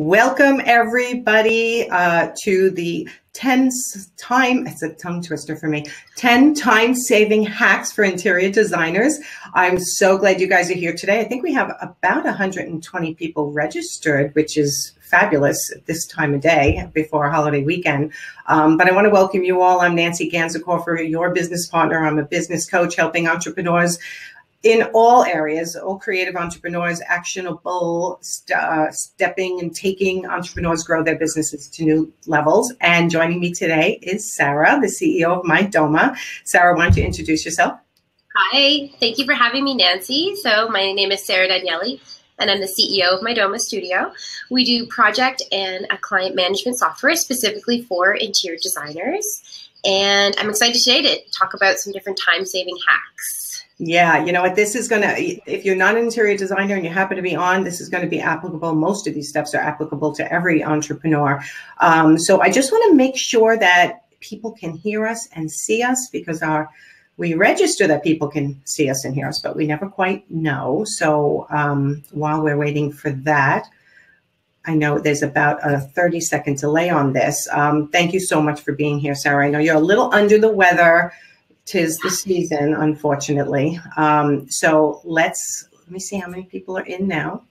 Welcome everybody to the 10 time, it's a tongue twister for me, 10 time saving hacks for interior designers. I'm so glad you guys are here today. I think we have about 120 people registered, which is fabulous at this time of day before a holiday weekend. But I want to welcome you all. I'm Nancy Ganzekaufer, your business partner. I'm a business coach helping entrepreneurs in all areas, all creative entrepreneurs, actionable, stepping and taking entrepreneurs grow their businesses to new levels. And joining me today is Sarah, the CEO of MyDoma. Sarah, why don't you introduce yourself? Hi, thank you for having me, Nancy. So my name is Sarah Daniele, and I'm the CEO of MyDoma Studio. We do project and client management software specifically for interior designers. And I'm excited today to talk about some different time-saving hacks. Yeah, you know what, this is going to, if you're not an interior designer and you happen to be on, this is going to be applicable. Most of these steps are applicable to every entrepreneur. So I just want to make sure that people can hear us and see us, because we register that people can see us and hear us, but we never quite know. So while we're waiting for that, I know there's about a 30-second delay on this. Thank you so much for being here, Sarah. I know you're a little under the weather. 'Tis the season, unfortunately. So let me see how many people are in now.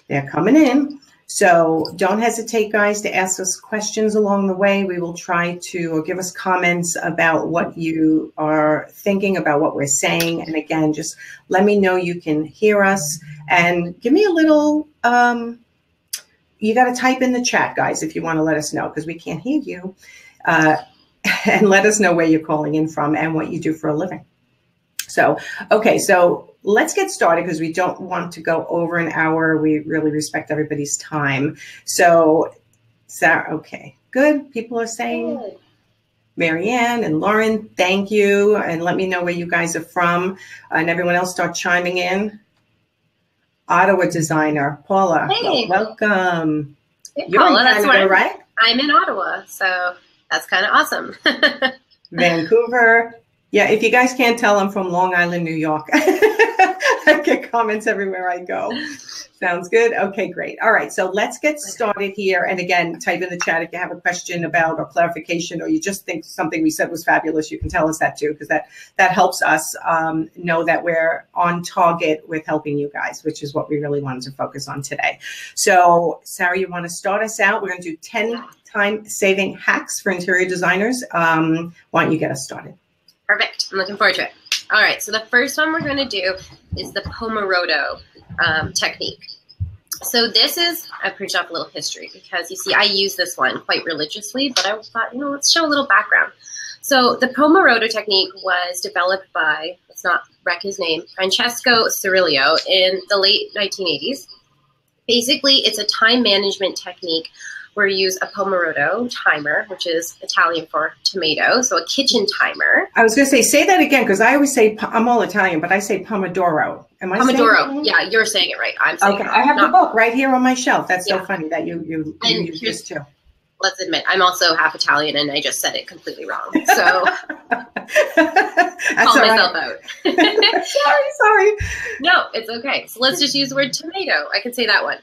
They're coming in. So don't hesitate, guys, to ask us questions along the way. We will try to, or give us comments about what you are thinking about what we're saying. And again, just let me know you can hear us, and give me a little, you got to type in the chat, guys, if you want to let us know, because we can't hear you. And let us know where you're calling in from and what you do for a living. So, okay, so let's get started, because we don't want to go over an hour. We really respect everybody's time. So, Sarah, okay, good. People are saying, good. Marianne and Lauren, thank you. And let me know where you guys are from. And everyone else start chiming in. Ottawa designer, Paula, hey. Welcome. Hey, You're Paula, in Canada, that's right? I'm in Ottawa, so that's kind of awesome. Vancouver. Yeah, if you guys can't tell, I'm from Long Island, New York. I get comments everywhere I go. Sounds good. Okay, great. All right, so let's get started here. And again, type in the chat if you have a question about or clarification, or you just think something we said was fabulous. You can tell us that too, because that helps us know that we're on target with helping you guys, which is what we really wanted to focus on today. So, Sarah, you want to start us out? We're going to do 10 time-saving hacks for interior designers. Why don't you get us started? Perfect. I'm looking forward to it. All right, so the first one we're going to do is the Pomodoro technique. So this is, I printed off a little history, because you see I use this one quite religiously, but I thought, let's show a little background. So the Pomodoro technique was developed by, let's not wreck his name, Francesco Cirillo in the late 1980s. Basically, it's a time management technique where you use a Pomodoro timer, which is Italian for tomato, so a kitchen timer. I was going to say that again, because I always say, I'm all Italian, but I say Pomodoro. Am I saying Pomodoro? Yeah, you're saying it right. I'm saying okay. it I have the book right here on my shelf. That's so yeah. funny that you use this too. Let's admit, I'm also half Italian, and I just said it completely wrong. So call myself out. Sorry. No, it's okay. So let's just use the word tomato. I can say that one.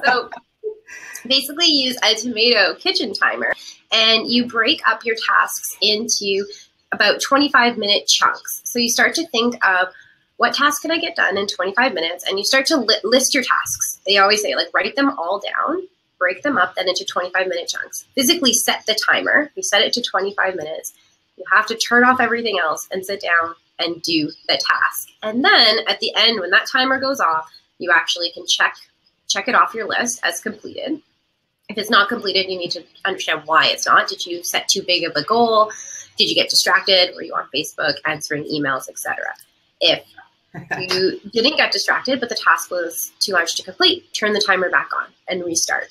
So basically use a tomato kitchen timer, and you break up your tasks into about 25-minute chunks. So you start to think of, what task can I get done in 25 minutes? And you start to list your tasks. They always say, like, write them all down, break them up then into 25-minute chunks. Physically set the timer. You set it to 25 minutes. You have to turn off everything else and sit down and do the task. And then at the end, when that timer goes off, you actually can check it off your list as completed. If it's not completed, you need to understand why it's not. Did you set too big of a goal? Did you get distracted? Were you on Facebook answering emails, etc.? If you didn't get distracted, but the task was too much to complete, turn the timer back on and restart.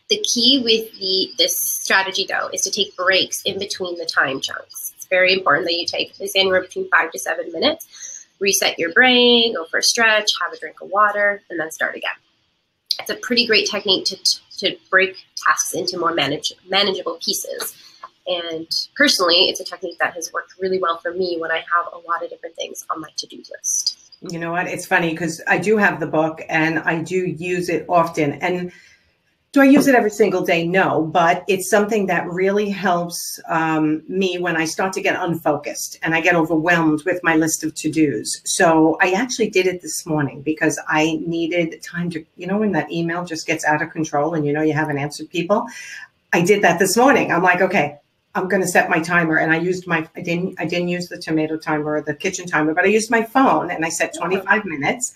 The key with this strategy, though, is to take breaks in between the time chunks. It's very important that you take this anywhere between 5 to 7 minutes, reset your brain, go for a stretch, have a drink of water, and then start again. It's a pretty great technique to break tasks into more manageable pieces. And personally, it's a technique that has worked really well for me when I have a lot of different things on my to-do list. You know what? It's funny because I do have the book and I do use it often. And do I use it every single day? No, but it's something that really helps me when I start to get unfocused and I get overwhelmed with my list of to-dos. So I actually did it this morning because I needed time to, you know, when that email just gets out of control and you know you haven't answered people. I did that this morning. I'm like, okay, I'm going to set my timer. And I used I didn't use the tomato timer or the kitchen timer, but I used my phone and I set 25 minutes.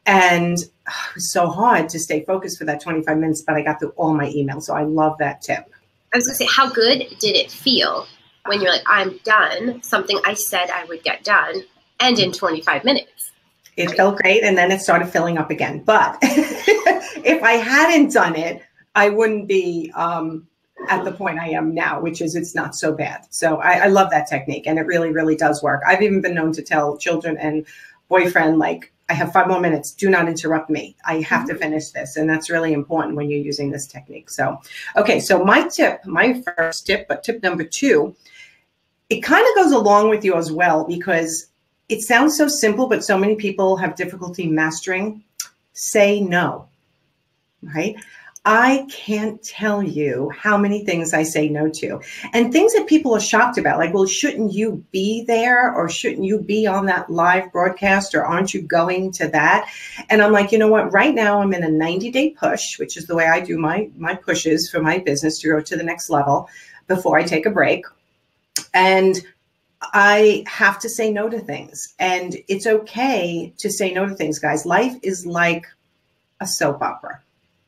And it was so hard to stay focused for that 25 minutes, but I got through all my emails. So I love that tip. I was going to say, how good did it feel when you're like, I'm done, something I said I would get done, and in 25 minutes? It felt great. And then it started filling up again. But if I hadn't done it, I wouldn't be at the point I am now, which is it's not so bad. So I love that technique. And it really, really does work. I've even been known to tell children and boyfriend, like, I have 5 more minutes. Do not interrupt me. I have to finish this. And that's really important when you're using this technique. So, okay. So my first tip, but tip number 2, it kind of goes along with you as well, because it sounds so simple, but so many people have difficulty mastering. Say no, right? I can't tell you how many things I say no to, and things that people are shocked about. Like, well, shouldn't you be there, or shouldn't you be on that live broadcast, or aren't you going to that? And I'm like, you know what? Right now I'm in a 90-day push, which is the way I do my pushes for my business to go to the next level before I take a break. And I have to say no to things, and it's okay to say no to things, guys. Life is like a soap opera,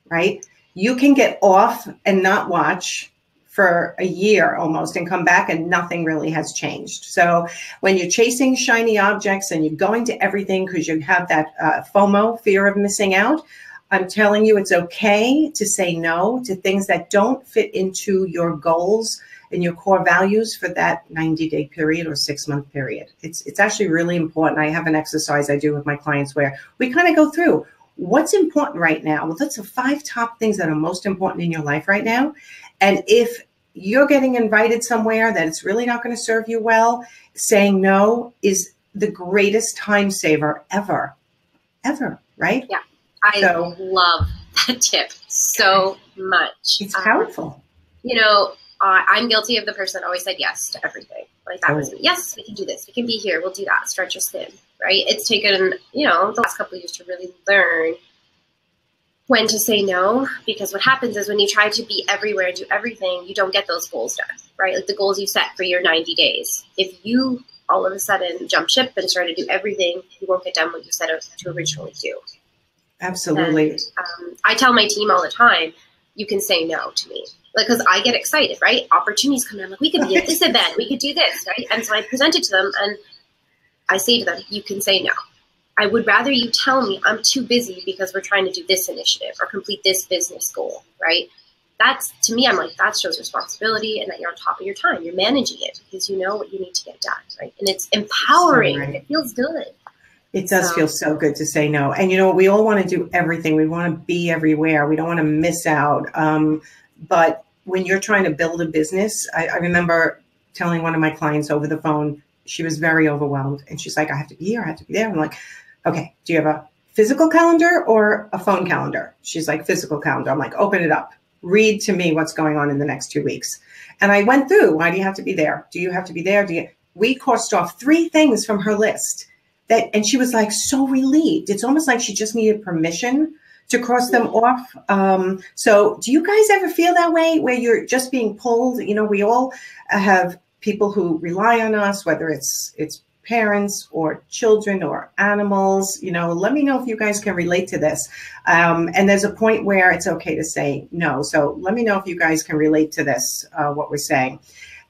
right? You can get off and not watch for a year almost and come back and nothing really has changed. So when you're chasing shiny objects and you're going to everything because you have that FOMO, fear of missing out, I'm telling you, it's okay to say no to things that don't fit into your goals and your core values for that 90-day period or 6-month period. It's actually really important. I have an exercise I do with my clients where we kind of go through what's important right now. Well, that's the 5 top things that are most important in your life right now. And if you're getting invited somewhere that it's really not going to serve you well, saying no is the greatest time saver ever, right? Yeah, I love that tip so much. It's powerful. You know, I'm guilty of the person that always said yes to everything. Like that was, yes, we can do this. We can be here. We'll do that. Stretch us thin, right? It's taken, you know, the last couple of years to really learn when to say no, because what happens is when you try to be everywhere and do everything, you don't get those goals done, right? Like the goals you set for your 90 days. If you all of a sudden jump ship and try to do everything, you won't get done what you set out to originally do. Absolutely. And, I tell my team all the time, you can say no to me. Like, because I get excited, right? Opportunities come in. I'm like, we could be at this event. We could do this, right? And so I present it to them and I say to them, you can say no. I would rather you tell me I'm too busy because we're trying to do this initiative or complete this business goal, right? That's, to me, I'm like, that shows responsibility and that you're on top of your time. You're managing it because you know what you need to get done, right? And it's empowering. So right. It feels good. It does feel so good to say no. And you know, we all want to do everything. We want to be everywhere. We don't want to miss out. But when you're trying to build a business, I remember telling one of my clients over the phone, she was very overwhelmed. And she's like, I have to be here. I have to be there. I'm like, okay, do you have a physical calendar or a phone calendar? She's like, physical calendar. I'm like, open it up. Read to me what's going on in the next 2 weeks. And I went through, why do you have to be there? Do you have to be there? We crossed off 3 things from her list. And she was like so relieved. It's almost like she just needed permission to cross them off. So do you guys ever feel that way where you're just being pulled? You know, we all have people who rely on us, whether it's parents or children or animals. You know, let me know if you guys can relate to this. And there's a point where it's okay to say no. So let me know if you guys can relate to this, what we're saying.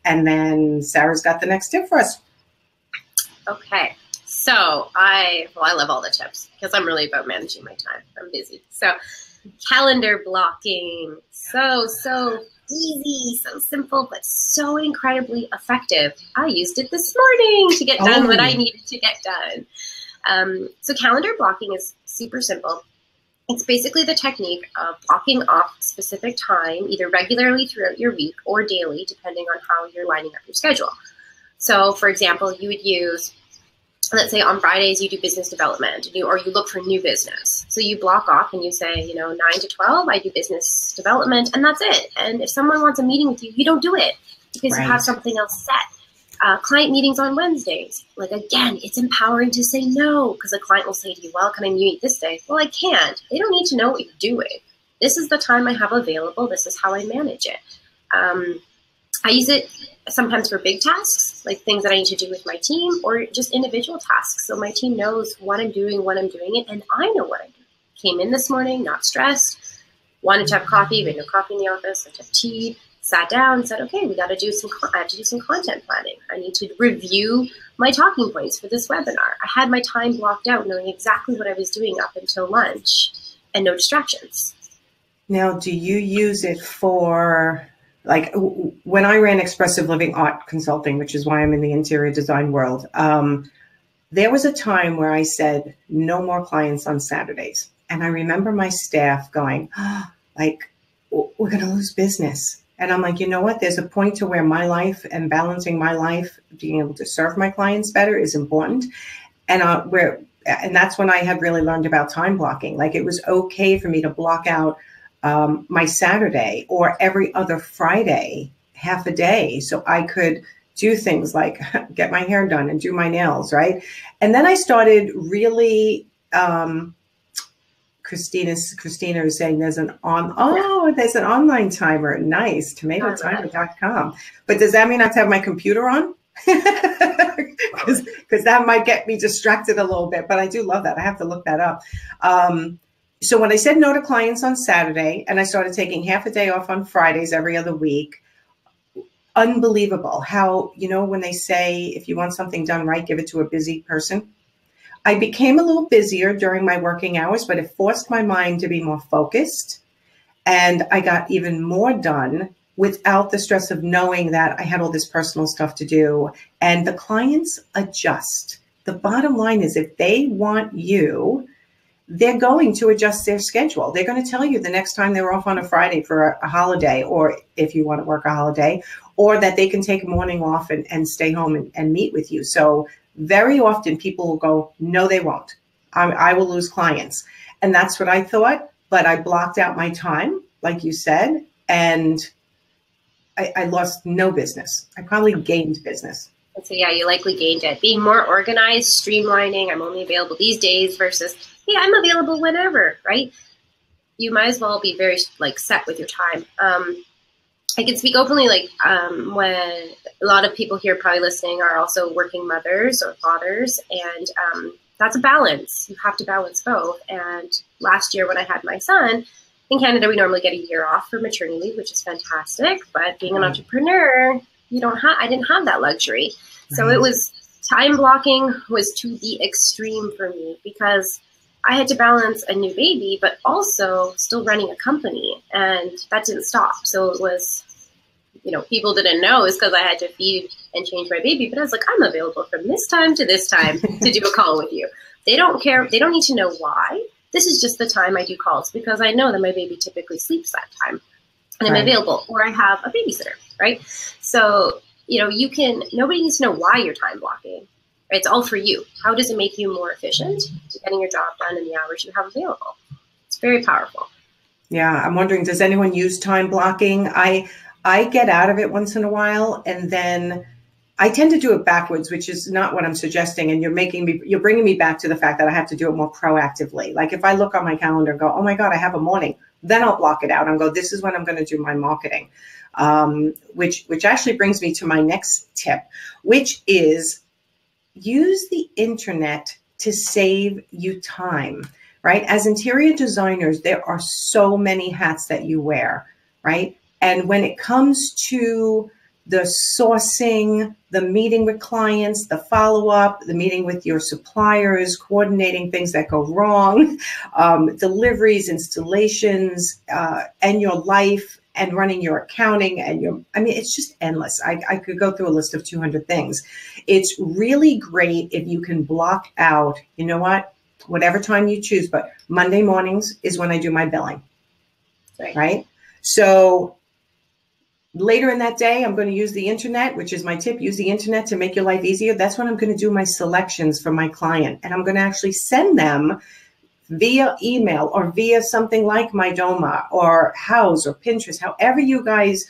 And then Sarah's got the next tip for us. Okay. So I love all the tips because I'm really about managing my time. I'm busy. So calendar blocking, so easy, so simple, but so incredibly effective. I used it this morning to get done what I needed to get done. So calendar blocking is super simple. It's basically the technique of blocking off specific time, either regularly throughout your week or daily, depending on how you're lining up your schedule. So for example, you would use let's say on Fridays you do business development, or you look for new business. So you block off and you say, 9 to 12, I do business development, and that's it. And if someone wants a meeting with you, you don't do it because you have something else set. Client meetings on Wednesdays. Like, again, it's empowering to say no, because a client will say to you, well, can I meet this day? Well, I can't. They don't need to know what you're doing. This is the time I have available. This is how I manage it. I use it sometimes for big tasks, like things that I need to do with my team, or just individual tasks. So my team knows what I'm doing, when I'm doing it, and I know what I'm doing. Came in this morning, not stressed, wanted to have coffee, we had no coffee in the office, I took tea, sat down, said, okay, I have to do some content planning. I need to review my talking points for this webinar. I had my time blocked out, knowing exactly what I was doing up until lunch, and no distractions. Now, do you use it for, like, when I ran Expressive Living Art Consulting, which is why I'm in the interior design world, there was a time where I said, no more clients on Saturdays. And I remember my staff going, we're going to lose business. And I'm like, you know what? There's a point to where my life and balancing my life, being able to serve my clients better is important. And that's when I had really learned about time blocking. Like, it was okay for me to block out my Saturday or every other Friday, half a day, so I could do things like get my hair done and do my nails, right? And then I started really, Christina is saying there's an online timer. Nice, tomatotimer.com. But does that mean I have to have my computer on? Because that might get me distracted a little bit, but I do love that. I have to look that up. So when I said no to clients on Saturday and I started taking half a day off on Fridays every other week, unbelievable how, when they say, if you want something done right, give it to a busy person. I became a little busier during my working hours, but it forced my mind to be more focused. And I got even more done without the stress of knowing that I had all this personal stuff to do. And the clients adjust. The bottom line is, if they want you, they're going to adjust their schedule. They're going to tell you the next time they're off on a Friday for a holiday, or if you want to work a holiday, or that they can take a morning off and stay home and meet with you. So very often people will go, no, they won't. I will lose clients. And that's what I thought, but I blocked out my time, like you said, and I lost no business. I probably gained business. So yeah, you likely gained it. Being more organized, streamlining, I'm only available these days versus, hey, I'm available whenever, right? You might as well be very set with your time. I can speak openly, when a lot of people here probably listening are also working mothers or fathers, and that's a balance. You have to balance both. And last year when I had my son, in Canada, we normally get a year off for maternity leave, which is fantastic. But being an entrepreneur, I didn't have that luxury. So it was, time blocking was to the extreme for me, because I had to balance a new baby, but also still running a company, and that didn't stop. So it was, people didn't know is because I had to feed and change my baby, but I was like, I'm available from this time to this time to do a call with you. They don't care. They don't need to know why. This is just the time I do calls, because I know that my baby typically sleeps that time, and I'm available, or I have a babysitter, right? So, nobody needs to know why you're time blocking. It's all for you. How does it make you more efficient to getting your job done in the hours you have available? It's very powerful. Yeah, I'm wondering, does anyone use time blocking? I get out of it once in a while, and then I tend to do it backwards, which is not what I'm suggesting. And you're bringing me back to the fact that I have to do it more proactively. Like, if I look on my calendar and go, oh my God, I have a morning, then I'll block it out and go, this is when I'm going to do my marketing. Which actually brings me to my next tip, which is use the internet to save you time, right? As interior designers, there are so many hats that you wear, right? And when it comes to the sourcing, the meeting with clients, the follow-up, the meeting with your suppliers, coordinating things that go wrong, deliveries, installations, and your life, and running your accounting and it's just endless. I could go through a list of 200 things. It's really great if you can block out, whatever time you choose, but Monday mornings is when I do my billing, right? So Later in that day, I'm going to use the internet, which is my tip. Use the internet to make your life easier. That's when I'm going to do my selections for my client. And I'm going to actually send them via email or via something like MyDoma or House or Pinterest, however you guys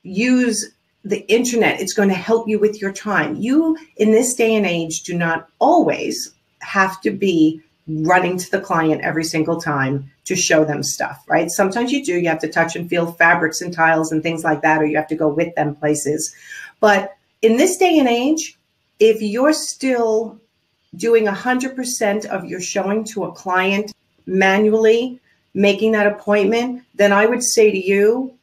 use the internet. It's going to help you with your time. You, in this day and age, do not always have to be running to the client every single time to show them stuff, right? Sometimes you do. You have to touch and feel fabrics and tiles and things like that, or you have to go with them places. But in this day and age, if you're still doing 100% of your showing to a client manually, making that appointment, then I would say to you,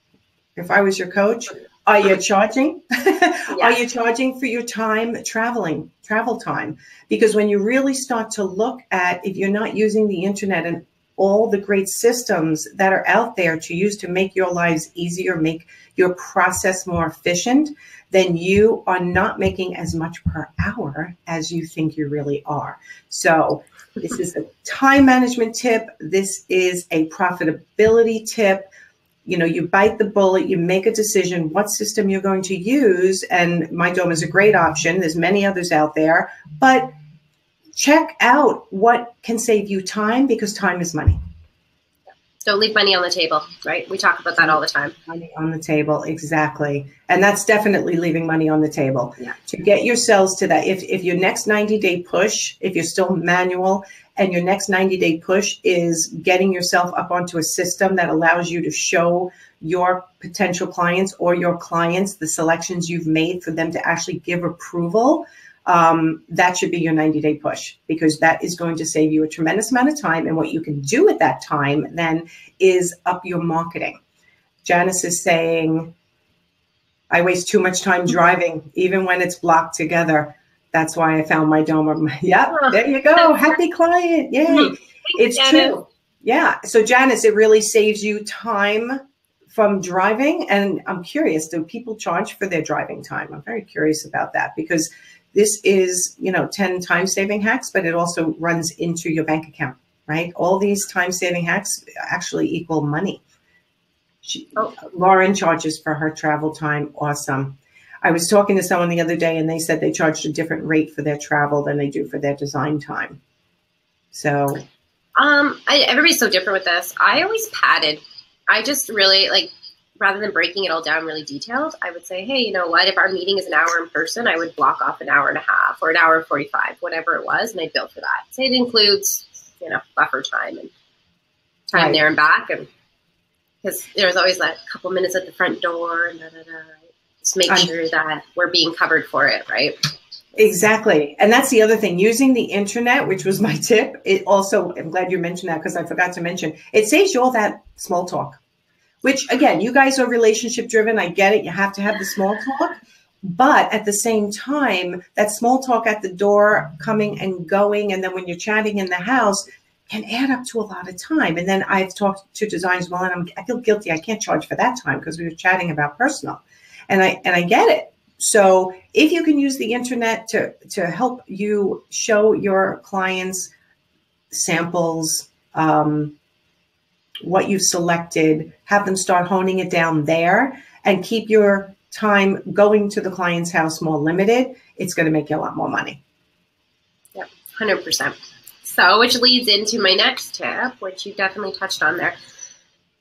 if I was your coach, are you charging? Yeah. Are you charging for your time travel time? Because when you really start to look at, if you're not using the internet and all the great systems that are out there to use to make your lives easier, make your process more efficient, then you are not making as much per hour as you think you really are. So this is a time management tip. This is a profitability tip. You know, you bite the bullet, you make a decision what system you're going to use. And MyDome is a great option. There's many others out there, but check out what can save you time, because time is money. Don't leave money on the table, right? We talk about that all the time. Money on the table, exactly. And that's definitely leaving money on the table. Yeah. To get yourselves to that, if your next 90-day push, if you're still manual, and your next 90-day push is getting yourself up onto a system that allows you to show your potential clients or your clients the selections you've made for them to actually give approval, that should be your 90-day push, because that is going to save you a tremendous amount of time. And what you can do at that time then is up your marketing. Janice is saying, I waste too much time driving, even when it's blocked together. That's why I found MyDome. Yep, there you go. Happy client. Yay. It's true. Yeah. So Janice, it really saves you time from driving. And I'm curious, do people charge for their driving time? I'm very curious about that, because this is, 10 time-saving hacks, but it also runs into your bank account, right? All these time-saving hacks actually equal money. Lauren charges for her travel time. Awesome. I was talking to someone the other day, and they said they charged a different rate for their travel than they do for their design time. So, everybody's so different with this. I always padded. I just really rather than breaking it all down really detailed, I would say, hey, you know what? If our meeting is an hour in person, I would block off an hour and a half or an hour and 45, whatever it was, and I'd bill for that. So it includes, buffer time and time there and back, and because there's always that couple minutes at the front door and just make sure that we're being covered for it, right? Exactly. And that's the other thing, using the internet, which was my tip. It also, I'm glad you mentioned that, because I forgot to mention, it saves you all that small talk, which again, you guys are relationship driven. I get it. You have to have the small talk, but at the same time, that small talk at the door, coming and going, and then when you're chatting in the house, can add up to a lot of time. And then I've talked to designers, well, and I feel guilty. I can't charge for that time because we were chatting about personal, and I get it. So if you can use the internet to help you show your clients samples, what you've selected, have them start honing it down there, and keep your time going to the client's house more limited, it's going to make you a lot more money. Yep, 100%. So, which leads into my next tip, which you definitely touched on there,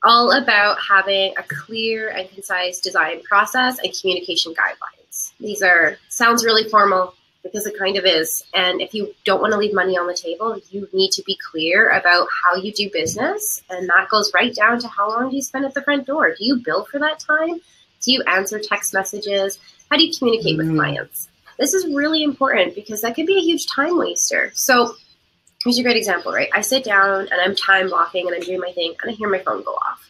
all about having a clear and concise design process and communication guidelines. These sounds really formal, because it kind of is. And if you don't want to leave money on the table, you need to be clear about how you do business. And that goes right down to how long do you spend at the front door? Do you bill for that time? Do you answer text messages? How do you communicate with clients? This is really important, because that could be a huge time waster. So here's a great example, right? I sit down and I'm time blocking and I'm doing my thing, and I hear my phone go off.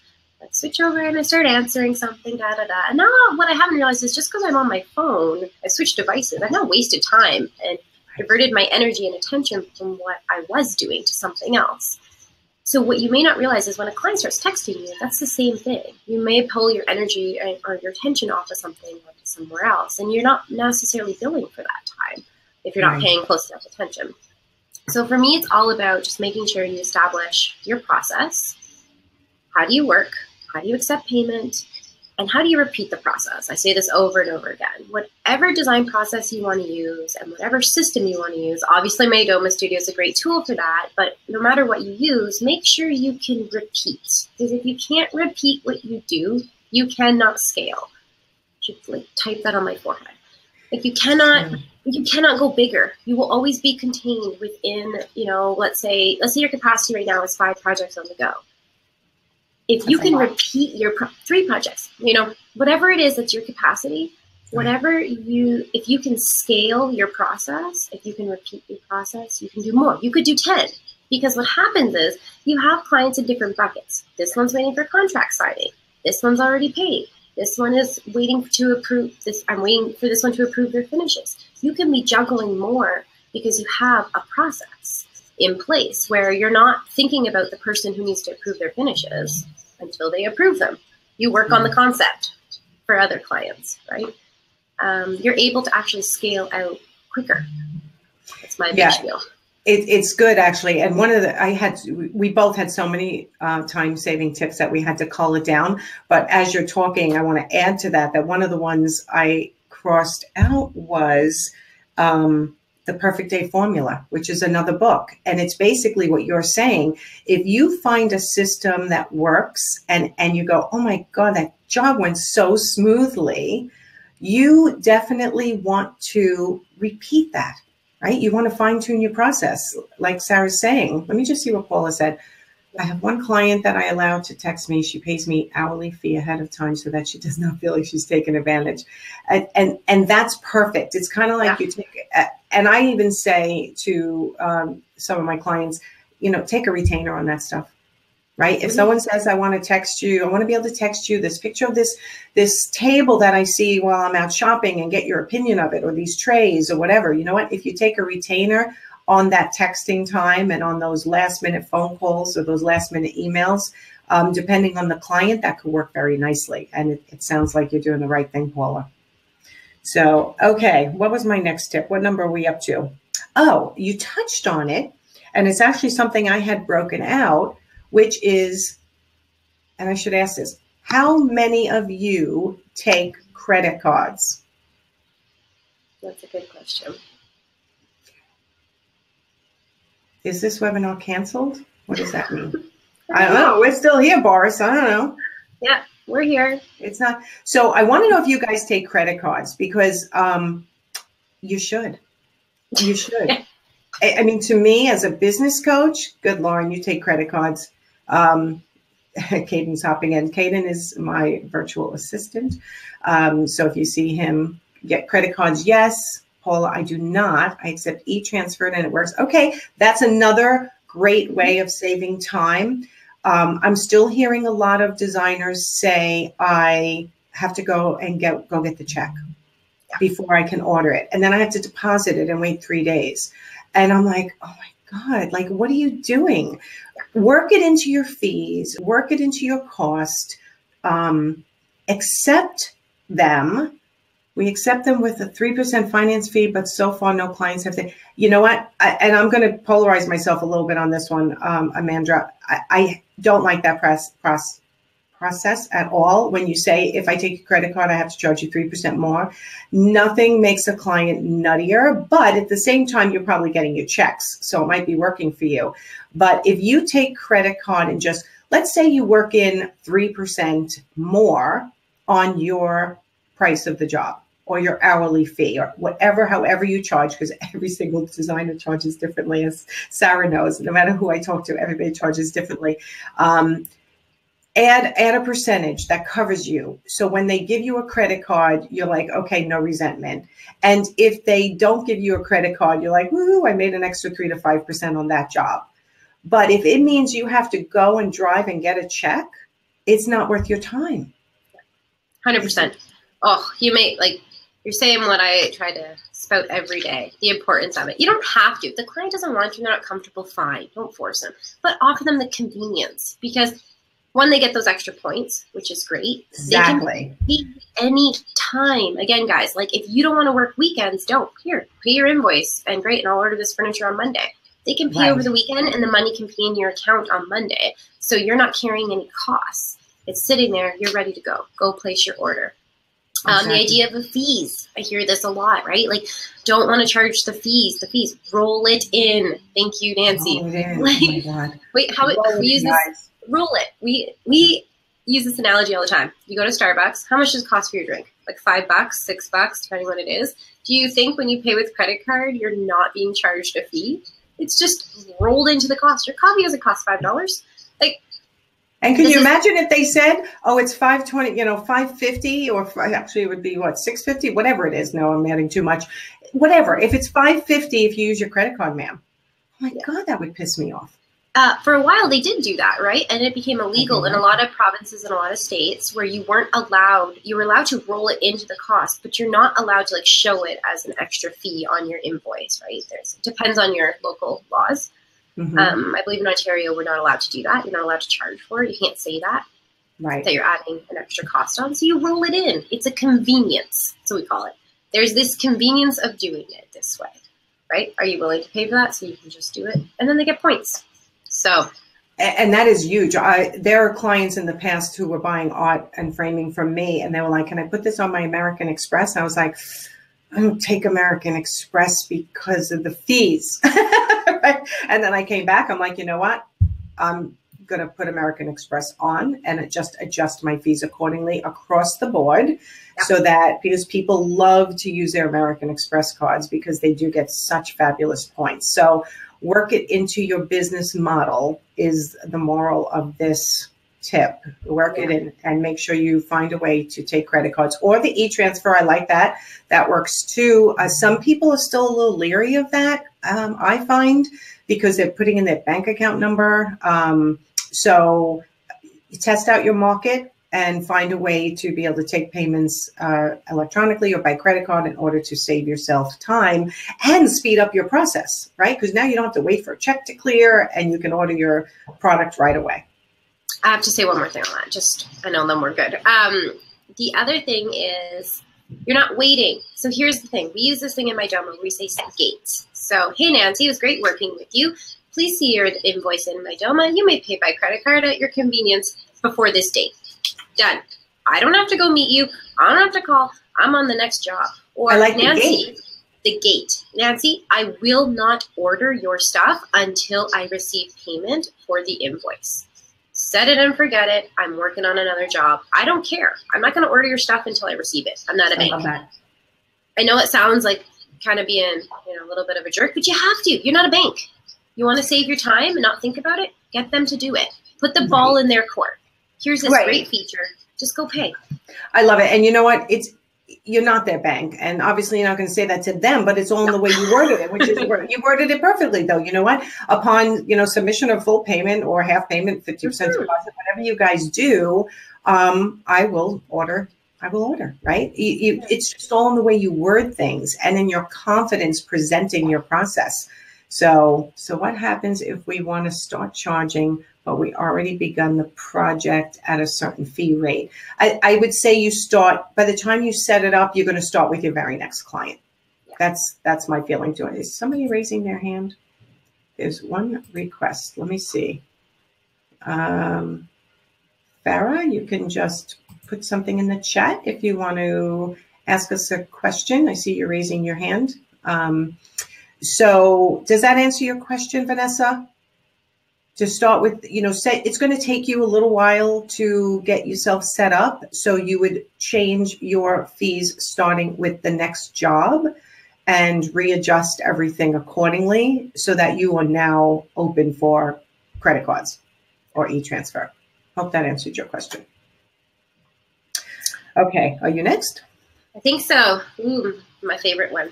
I switch over and I start answering something, And now what I haven't realized is, just because I'm on my phone, I switched devices. I've now wasted time and diverted my energy and attention from what I was doing to something else. So what you may not realize is, when a client starts texting you, that's the same thing. You may pull your energy or your attention off of something onto somewhere else, and you're not necessarily billing for that time if you're not paying close enough attention. So for me, it's all about just making sure you establish your process. How do you work? How do you accept payment? And how do you repeat the process? I say this over and over again. Whatever design process you want to use and whatever system you want to use, obviously my Doma Studio is a great tool for that, but no matter what you use, make sure you can repeat. Because if you can't repeat what you do, you cannot scale. I should like type that on my forehead. Like you cannot go bigger. You will always be contained within, let's say your capacity right now is 5 projects on the go. If you can repeat your 3 projects, whatever it is that's your capacity, if you can scale your process, if you can repeat your process, you can do more. You could do 10, because what happens is you have clients in different buckets. This one's waiting for contract signing. This one's already paid. This one is waiting to approve this. I'm waiting for this one to approve their finishes. You can be juggling more because you have a process in place where you're not thinking about the person who needs to approve their finishes until they approve them. You work on the concept for other clients, right? You're able to actually scale out quicker. That's my big spiel. It's good, actually. And we both had so many time-saving tips that we had to call it down. But as you're talking, I want to add to that one of the ones I crossed out was The Perfect Day Formula, which is another book. And it's basically what you're saying. If you find a system that works and you go, oh my God, that job went so smoothly, you definitely want to repeat that, right? You want to fine tune your process. Like Sarah's saying, let me just see what Paula said. I have one client that I allow to text me. She pays me hourly fee ahead of time so that she does not feel like she's taken advantage. And that's perfect. It's kind of like you take, and I even say to some of my clients, take a retainer on that stuff, right? If someone says, I want to text you, I want to be able to text you this picture of this table that I see while I'm out shopping and get your opinion of it, or these trays or whatever, you know what? If you take a retainer on that texting time and on those last minute phone calls or those last minute emails, depending on the client, that could work very nicely. And it sounds like you're doing the right thing, Paula. So, okay, what was my next tip? What number are we up to? Oh, you touched on it. And it's actually something I had broken out, which is, and I should ask this, how many of you take credit cards? That's a good question. Is this webinar canceled? What does that mean? I don't know. We're still here, Boris. I don't know. Yeah, we're here. It's not. So I want to know if you guys take credit cards, because you should. You should. I mean, to me, as a business coach, good Lauren, you take credit cards. Caden's hopping in. Caden is my virtual assistant. So if you see him get credit cards, yes. Paula, I do not. I accept e-transfer and it works. Okay, that's another great way of saving time. I'm still hearing a lot of designers say, I have to go and go get the check before I can order it. And then I have to deposit it and wait 3 days. And I'm like, oh my God, like, what are you doing? Work it into your fees, work it into your cost, accept them. We accept them with a 3% finance fee, but so far no clients have to. You know what? And I'm going to polarize myself a little bit on this one, Amanda. I don't like that process at all. When you say, if I take a credit card, I have to charge you 3% more. Nothing makes a client nuttier, but at the same time, you're probably getting your checks. So it might be working for you. But if you take credit card and just, let's say you work in 3% more on your price of the job, or your hourly fee, or whatever, however you charge, because every single designer charges differently, as Sarah knows. No matter who I talk to, everybody charges differently. Add a percentage that covers you. So when they give you a credit card, you're like, okay, no resentment. And if they don't give you a credit card, you're like, woo, I made an extra 3 to 5% on that job. But if it means you have to go and drive and get a check, it's not worth your time. 100%. Oh, you're saying what I try to spout every day, the importance of it. You don't have to. If the client doesn't want you, they're not comfortable, fine. Don't force them. But offer them the convenience, because one, they get those extra points, which is great. Exactly. They can pay any time. Again, guys, like if you don't want to work weekends, don't. Here, pay your invoice and great, and I'll order this furniture on Monday. They can pay over the weekend and the money can be in your account on Monday. So you're not carrying any costs. It's sitting there. You're ready to go. Go place your order. Exactly. The idea of the fees. I hear this a lot, right? Like, don't want to charge the fees. The fees. Roll it in. Thank you, Nancy. Roll it in. Like, oh my God. wait, how we use this? Guys. Roll it. We use this analogy all the time. You go to Starbucks. How much does it cost for your drink? Like $5, $6, depending what it is. Do you think when you pay with credit card, you're not being charged a fee? It's just rolled into the cost. Your coffee doesn't cost $5. Like, and can you imagine if they said, "Oh, it's $5.20, $5.50, or actually it would be what, $6.50, whatever it is." No, I'm adding too much. Whatever. If it's $5.50, if you use your credit card, ma'am. Oh my God, that would piss me off. For a while, they did do that, right? And it became illegal in a lot of provinces and a lot of states where you were allowed to roll it into the cost, but you're not allowed to like show it as an extra fee on your invoice, right? It depends on your local laws. Mm-hmm. I believe in Ontario, we're not allowed to do that. You're not allowed to charge for it. You can't say that, right? That you're adding an extra cost on. So you roll it in. It's a convenience. So we call it. There's this convenience of doing it this way, right? Are you willing to pay for that? So you can just do it. And then they get points. So. And that is huge. There are clients in the past who were buying art and framing from me, and they were like, "Can I put this on my American Express?" And I was like, "I don't take American Express because of the fees." Right? And then I came back. I'm like, you know what? I'm going to put American Express on and just adjust my fees accordingly across the board. Yep. So that, because people love to use their American Express cards because they do get such fabulous points. So work it into your business model is the moral of this tip. Work it in and make sure you find a way to take credit cards or the e-transfer. I like that. That works too. Some people are still a little leery of that, I find, because they're putting in their bank account number. So you test out your market and find a way to be able to take payments electronically or by credit card in order to save yourself time and speed up your process, right? Because now you don't have to wait for a check to clear and you can order your product right away. I have to say one more thing on that. I know then we're good. The other thing is you're not waiting. So here's the thing. We use this thing in my demo where we say set gates. So, hey, Nancy, it was great working with you. Please see your invoice in my demo. You may pay by credit card at your convenience before this date. Done. I don't have to go meet you. I don't have to call. I'm on the next job. Or I like Nancy, the gate. Nancy, I will not order your stuff until I receive payment for the invoice. Set it and forget it. I'm working on another job. I don't care. I'm not going to order your stuff until I receive it. I'm not a bank. I love that. I know it sounds like kind of being, a little bit of a jerk, but you have to. You're not a bank. You want to save your time and not think about it? Get them to do it. Put the ball in their court. Here's this great feature. Just go pay. I love it. And you know what? You're not their bank. And obviously you're not going to say that to them, but it's all in the way you worded it, which is you worded it perfectly though. You know what? Upon, submission of full payment or half payment, 50% deposit, whatever you guys do, I will order, right? It's just all in the way you word things and in your confidence presenting your process. So what happens if we want to start charging, but we already begun the project at a certain fee rate? I would say you start, by the time you set it up, you're going to start with your very next client. Yeah. That's my feeling to it. Is somebody raising their hand? There's one request. Let me see. Farah, you can just put something in the chat if you want to ask us a question. I see you're raising your hand. So does that answer your question, Vanessa? To start with, it's going to take you a little while to get yourself set up. So you would change your fees starting with the next job and readjust everything accordingly so that you are now open for credit cards or e-transfer. Hope that answered your question. Okay, are you next? I think so. Ooh, my favorite one.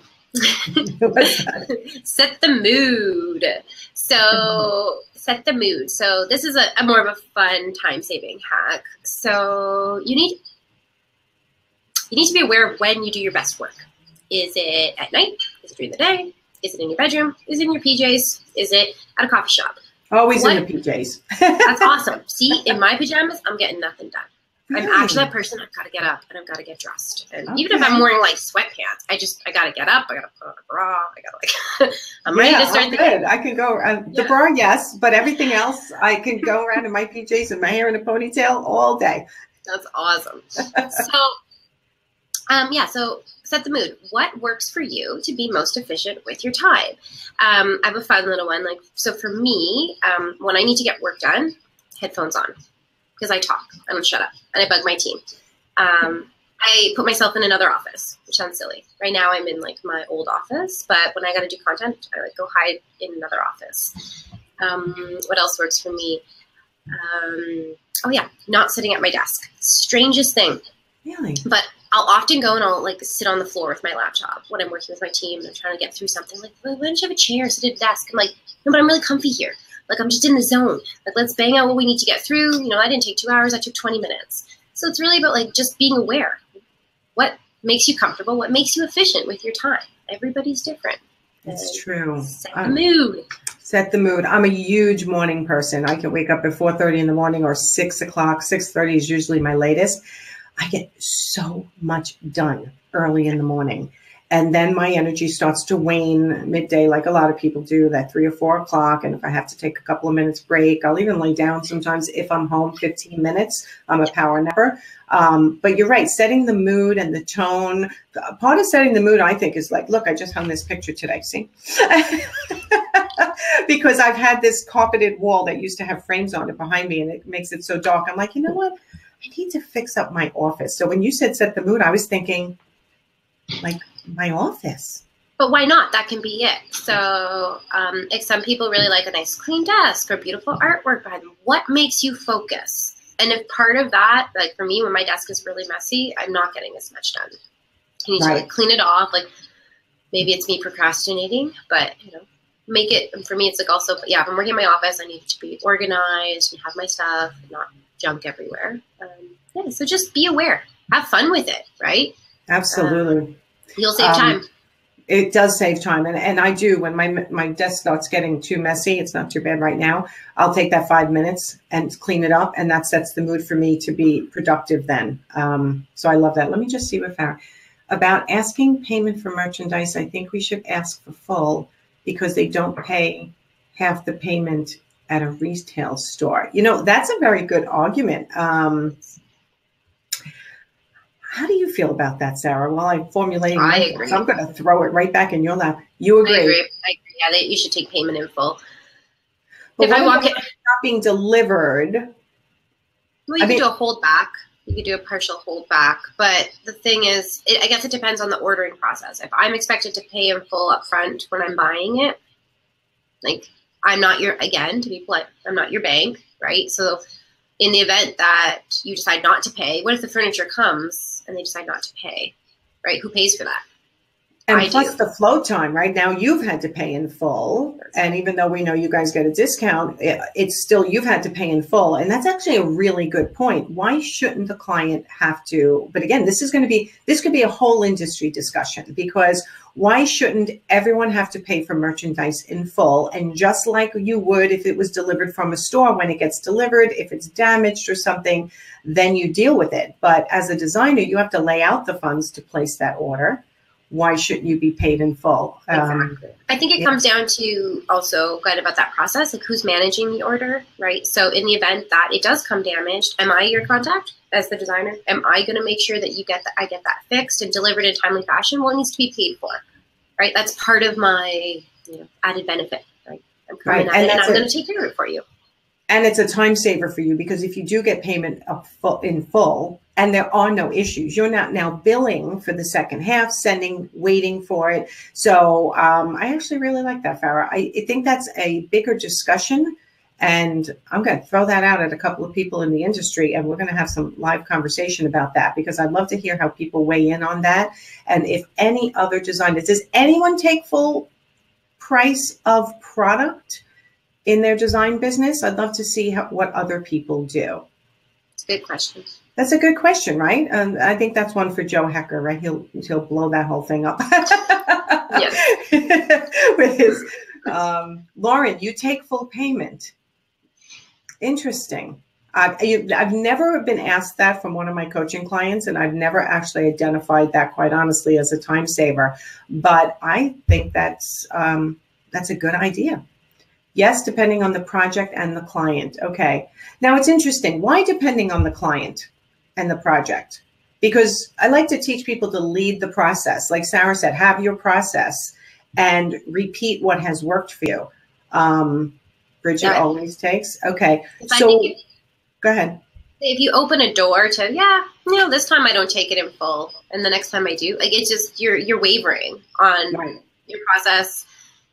Set the mood. So set the mood. So this is a more of a fun time-saving hack. So you need to be aware of when you do your best work. Is it at night? Is it during the day? Is it in your bedroom? Is it in your PJs? Is it at a coffee shop? Always in the PJs. That's awesome. See, in my pajamas, I'm getting nothing done. I'm actually that person. I've got to get up and I've got to get dressed. And even if I'm wearing like sweatpants, I got to get up. I got to put on a bra. I got to like, I'm ready to start the day. I can go, the bra, yes, but everything else, I can go around in my PJs and my hair in a ponytail all day. That's awesome. So set the mood. What works for you to be most efficient with your time? I have a fun little one. So for me, when I need to get work done, headphones on, because I talk. I don't shut up, and I bug my team. I put myself in another office, which sounds silly. Right now I'm in like my old office, but when I got to do content, I like go hide in another office. What else works for me? Not sitting at my desk. Strangest thing. Really? But I'll often go and I'll like sit on the floor with my laptop when I'm working with my team and I'm trying to get through something. Like, why don't you have a chair, sit at a desk? I'm like, no, but I'm really comfy here. Like, I'm just in the zone. Like, let's bang out what we need to get through. You know, I didn't take 2 hours. I took 20 minutes. So it's really about like just being aware. What makes you comfortable? What makes you efficient with your time? Everybody's different. It's true. Set the mood. Set the mood. I'm a huge morning person. I can wake up at 4:30 in the morning or 6 o'clock. 6:30 is usually my latest. I get so much done early in the morning. And then my energy starts to wane midday, like a lot of people do, that 3 or 4 o'clock. And if I have to take a couple of minutes break, I'll even lay down sometimes if I'm home 15 minutes. I'm a power napper. But you're right, setting the mood and the tone. Part of setting the mood, I think, is like, look, I just hung this picture today, see? Because I've had this carpeted wall that used to have frames on it behind me, and it makes it so dark. I'm like, you know what? I need to fix up my office. So when you said set the mood, I was thinking, like, my office. But why not? That can be it. So like some people really like a nice clean desk or beautiful artwork behind them. What makes you focus? And if part of that, like for me, when my desk is really messy, I'm not getting as much done. You need to like clean it off. Like maybe it's me procrastinating, but you know, make it, for me, it's like also, if I'm working in my office, I need it to be organized and have my stuff and not junk everywhere. So just be aware. Have fun with it, right? Absolutely. You'll save time. It does save time. And I do, when my desk starts getting too messy, it's not too bad right now, I'll take that 5 minutes and clean it up. And that sets the mood for me to be productive then. So I love that. Let me just see what Farrah. About asking payment for merchandise, I think we should ask for full because they don't pay half the payment at a retail store. You know, that's a very good argument. How do you feel about that, Sarah? While I'm formulating I agree. I'm going to throw it right back in your lap. You agree? I agree. Yeah, you should take payment in full. But if I walk it, not being delivered. Well, you could do a holdback. You could do a partial holdback. But the thing is, I guess it depends on the ordering process. If I'm expected to pay in full up front when I'm buying it, like I'm not your, again, to be polite, I'm not your bank, right? So in the event that you decide not to pay, what if the furniture comes and they decide not to pay, right? Who pays for that? And plus the flow time, right? Now you've had to pay in full. And even though we know you guys get a discount, it's still, you've had to pay in full. And that's actually a really good point. Why shouldn't the client have to? But again, this could be a whole industry discussion, because why shouldn't everyone have to pay for merchandise in full? And just like you would if it was delivered from a store, when it gets delivered, if it's damaged or something, then you deal with it. But as a designer, you have to lay out the funds to place that order. Why shouldn't you be paid in full? Exactly. I think it comes down to also kind of about that process, like who's managing the order, right? So in the event that it does come damaged, am I your contact as the designer? Am I going to make sure that I get that fixed and delivered in a timely fashion? Well, it needs to be paid for, right? That's part of my added benefit, right? I'm coming at it and I'm going to take care of it for you. And it's a time saver for you, because if you do get payment in full and there are no issues, you're not now billing for the second half, waiting for it. So I actually really like that, Farrah. I think that's a bigger discussion. And I'm going to throw that out at a couple of people in the industry, and we're going to have some live conversation about that, because I'd love to hear how people weigh in on that. And if any other designers, does anyone take full price of product in their design business? I'd love to see what other people do. It's a good question. That's a good question, right? I think that's one for Joe Hecker, right? He'll blow that whole thing up. Yes. With his Lauren, you take full payment. Interesting. I've never been asked that from one of my coaching clients, and I've never actually identified that, quite honestly, as a time saver. But I think that's a good idea. Yes, depending on the project and the client. Okay. Now it's interesting. Why depending on the client and the project? Because I like to teach people to lead the process. Like Sarah said, have your process and repeat what has worked for you. Bridget always takes. Okay. So go ahead. If you open a door to, this time I don't take it in full, and the next time I do, like, it's just you're wavering on your process,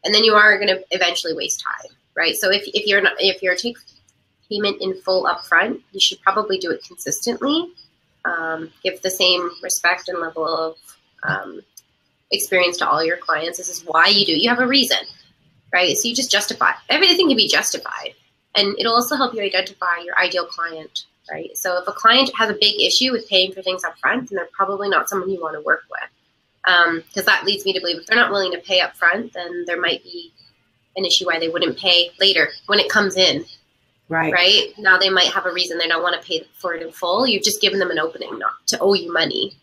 and then you are going to eventually waste time, right? So if you're taking payment in full upfront, you should probably do it consistently. Give the same respect and level of experience to all your clients. This is why you do. You have a reason, right? So you just justify. Everything can be justified, and it'll also help you identify your ideal client, right? So if a client has a big issue with paying for things up front, then they're probably not someone you want to work with. Because that leads me to believe if they're not willing to pay up front, then there might be an issue why they wouldn't pay later when it comes in. Right. Now they might have a reason they don't want to pay for it in full. You've just given them an opening not to owe you money.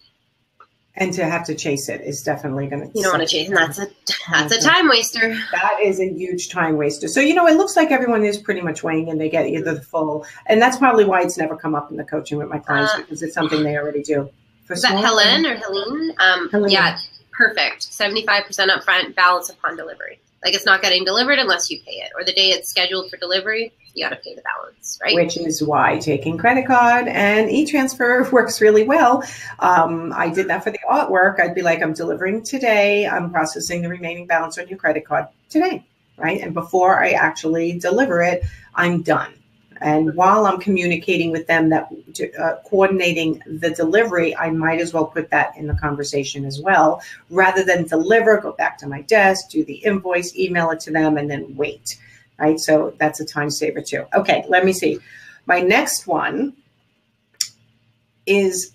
And to have to chase it is definitely going to. You don't want to chase, and that's a time waster. That is a huge time waster. So, it looks like everyone is pretty much weighing and they get either the full, and that's probably why it's never come up in the coaching with my clients, because it's something they already do. Is that Helen or Helene? Helene? Yeah, perfect. 75% upfront, balance upon delivery. Like, it's not getting delivered unless you pay it, or the day it's scheduled for delivery, you got to pay the balance, right? Which is why taking credit card and e-transfer works really well. I did that for the artwork. I'd be like, I'm delivering today. I'm processing the remaining balance on your credit card today, right? And before I actually deliver it, I'm done. And while I'm communicating with them that coordinating the delivery, I might as well put that in the conversation as well, rather than deliver, go back to my desk, do the invoice, email it to them, and then wait, right? So that's a time saver too. Okay, let me see. My next one is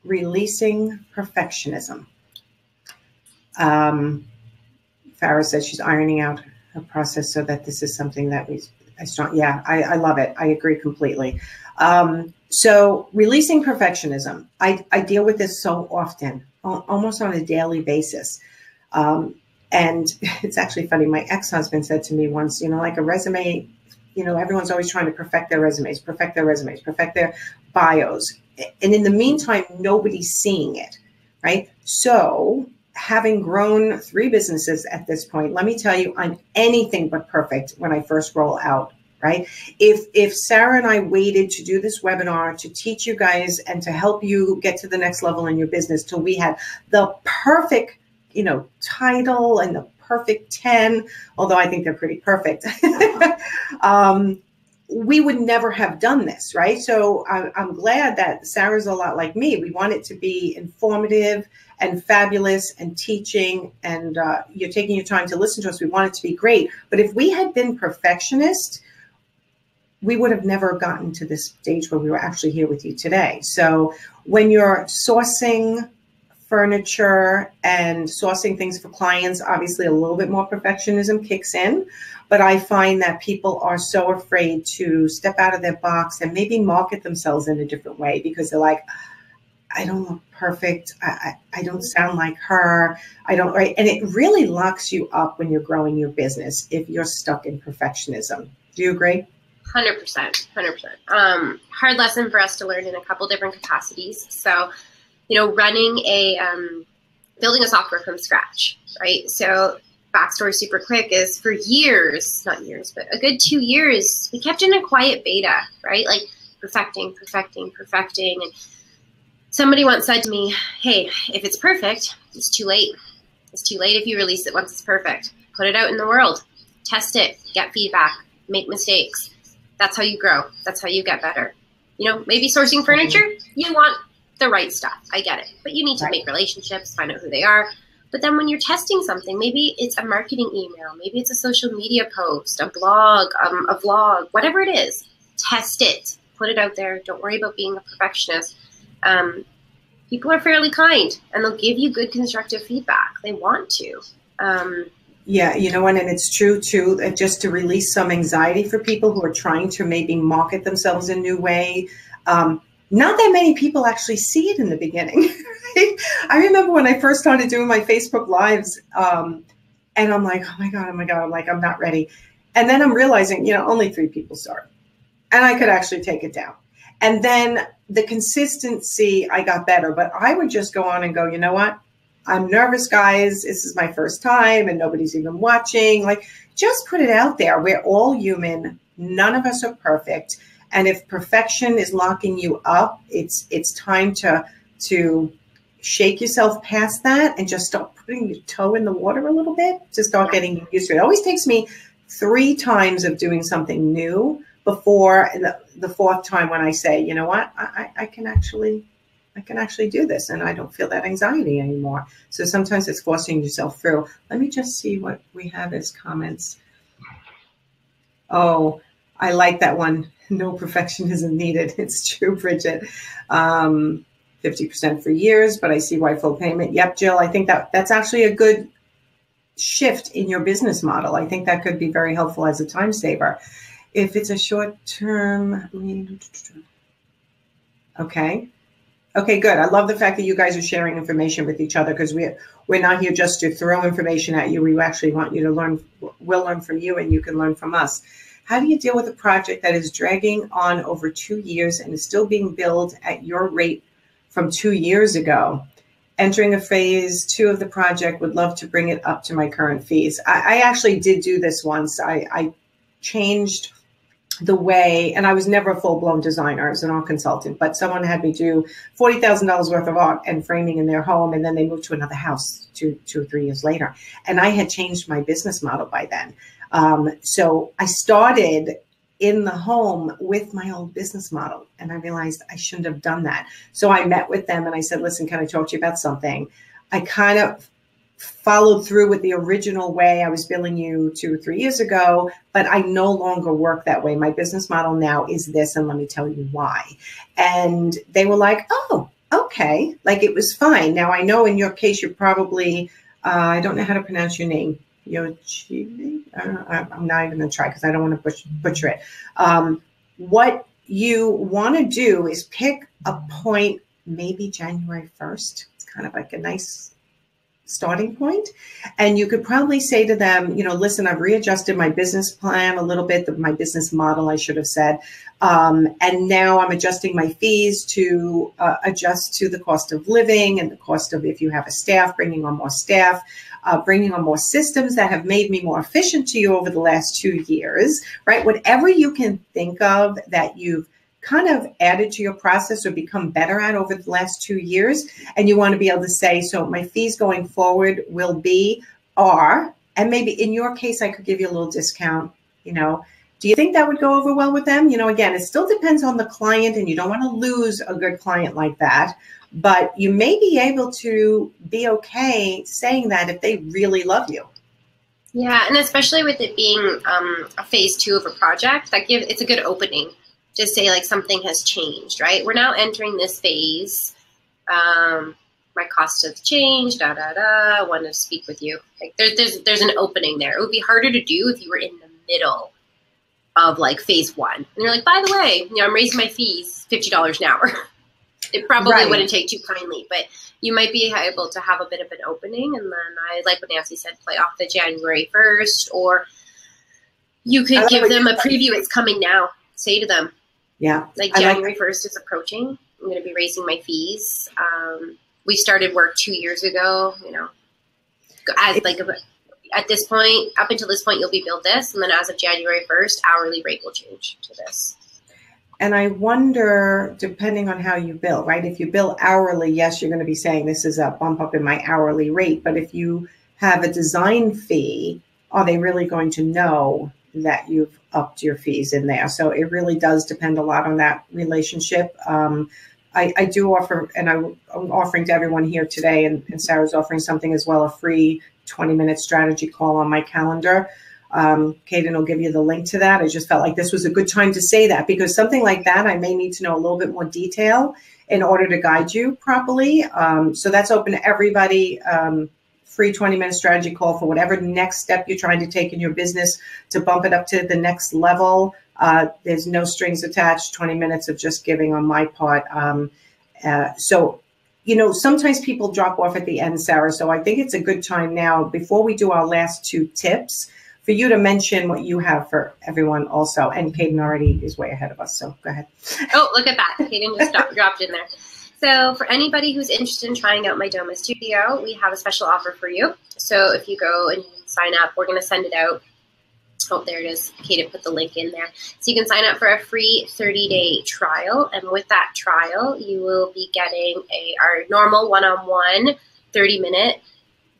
releasing perfectionism. Farah says she's ironing out her process so that this is something that I love it. I agree completely. So releasing perfectionism, I deal with this so often, almost on a daily basis. And it's actually funny. My ex-husband said to me once, like a resume, everyone's always trying to perfect their resumes, perfect their bios. And in the meantime, nobody's seeing it, right? So having grown 3 businesses at this point, let me tell you, I'm anything but perfect when I first roll out, right? If Sarah and I waited to do this webinar to teach you guys and to help you get to the next level in your business till we had the perfect, title and the perfect 10, although I think they're pretty perfect, we would never have done this, right? So I'm glad that Sarah's a lot like me. We want it to be informative and fabulous and teaching, and you're taking your time to listen to us. We want it to be great. But if we had been perfectionists, we would have never gotten to this stage where we were actually here with you today. So when you're sourcing furniture and sourcing things for clients, obviously a little bit more perfectionism kicks in. But I find that people are so afraid to step out of their box and maybe market themselves in a different way because they're like, I don't look perfect. I don't sound like her. I don't, right? And it really locks you up when you're growing your business if you're stuck in perfectionism. Do you agree? 100%. Hard lesson for us to learn in a couple different capacities. So, running building a software from scratch, right? So backstory super quick is for years, not years, but a good 2 years, we kept in a quiet beta, right? Like perfecting. And somebody once said to me, hey, if it's perfect, it's too late. It's too late if you release it once it's perfect. Put it out in the world. Test it. Get feedback. Make mistakes. That's how you grow. That's how you get better. Maybe sourcing furniture, you want the right stuff. I get it. But you need to make relationships, find out who they are. But then when you're testing something, maybe it's a marketing email, maybe it's a social media post, a blog, a vlog, whatever it is, test it. Put it out there. Don't worry about being a perfectionist. People are fairly kind, and they'll give you good constructive feedback. They want to. Yeah, you know what, and it's true too, just to release some anxiety for people who are trying to maybe market themselves in a new way. Not that many people actually see it in the beginning. Right? I remember when I first started doing my Facebook Lives, and I'm like, oh my God, I'm like, I'm not ready. And then I'm realizing, you know, only 3 people saw it. And I could actually take it down. And then the consistency, I got better. But I would just go on and go, you know what? I'm nervous, guys. This is my first time and nobody's even watching. Like, just put it out there. We're all human. None of us are perfect. And if perfection is locking you up, it's time to shake yourself past that and just start putting your toe in the water a little bit to start getting used to it. It always takes me 3 times of doing something new before the 4th time when I say, you know what, I can actually do this and I don't feel that anxiety anymore. So sometimes it's forcing yourself through. Let me just see what we have as comments. Oh, I like that one. No perfectionism needed. It's true, Bridget. 50% for years, but I see why full payment. Yep, Jill, I think that's actually a good shift in your business model. I think that could be very helpful as a time saver. If it's a short term, okay. Okay, good. I love the fact that you guys are sharing information with each other, because we're not here just to throw information at you. We actually want you to learn. We'll learn from you and you can learn from us. How do you deal with a project that is dragging on over 2 years and is still being billed at your rate from 2 years ago? Entering a phase 2 of the project, would love to bring it up to my current fees. I actually did do this once. I changed the way, and I was never a full-blown designer. I was an art consultant, but someone had me do $40,000 worth of art and framing in their home, and then they moved to another house two or 3 years later. And I had changed my business model by then. So I started in the home with my old business model, and I realized I shouldn't have done that. So I met with them and I said, listen, can I talk to you about something? I kind of followed through with the original way I was billing you 2 or 3 years ago, but I no longer work that way. My business model now is this, and let me tell you why. And they were like, oh, okay. Like, it was fine. Now, I know in your case, you're probably, I don't know how to pronounce your name. I'm not even going to try because I don't want to butcher it. What you want to do is pick a point, maybe January 1st. It's kind of like a nice starting point. And you could probably say to them, you know, listen, I've readjusted my business plan a little bit, my business model, I should have said. And now I'm adjusting my fees to adjust to the cost of living and the cost of, if you have a staff, bringing on more staff, bringing on more systems that have made me more efficient to you over the last 2 years, right? Whatever you can think of that you've kind of added to your process or become better at over the last 2 years. And you want to be able to say, so my fees going forward will be R, and maybe in your case, I could give you a little discount, you know. Do you think that would go over well with them? You know, again, it still depends on the client, and you don't want to lose a good client like that. But you may be able to be okay saying that if they really love you. Yeah, and especially with it being a phase 2 of a project, it's a good opening. Just say, like, something has changed, right? We're now entering this phase. My costs have changed, I want to speak with you. Like, there's an opening there. It would be harder to do if you were in the middle of, like, phase 1. And you're like, by the way, you know, I'm raising my fees $50 an hour. It probably wouldn't take too kindly, but you might be able to have a bit of an opening. And then I like what Nancy said, play off the January 1st, or you could give them a preview. It's coming now. Say to them, yeah, like, January 1st is approaching. I'm going to be raising my fees. We started work 2 years ago, you know, as like at this point, up until this point, you'll be billed this. And then as of January 1st, hourly rate will change to this. And I wonder, depending on how you bill, right? If you bill hourly, yes, you're going to be saying this is a bump up in my hourly rate. But if you have a design fee, are they really going to know that you've upped your fees in there? So it really does depend a lot on that relationship. I do offer, and I'm offering to everyone here today, and Sarah's offering something as well, a free 20-minute strategy call on my calendar. Kaden will give you the link to that. I just felt like this was a good time to say that, because something like that, I may need to know a little bit more detail in order to guide you properly. So that's open to everybody. free 20-minute strategy call for whatever next step you're trying to take in your business to bump it up to the next level. There's no strings attached, 20 minutes of just giving on my part. So, you know, sometimes people drop off at the end, Sarah. So I think it's a good time now, before we do our last 2 tips, for you to mention what you have for everyone also. And Kaden already is way ahead of us, so go ahead. Oh, look at that. Kaden just dropped in there. So for anybody who's interested in trying out my Doma Studio, we have a special offer for you. So if you go and sign up, we're going to send it out. Oh, there it is. Kaden put the link in there. So you can sign up for a free 30-day trial. And with that trial, you will be getting our normal one-on-one 30-minute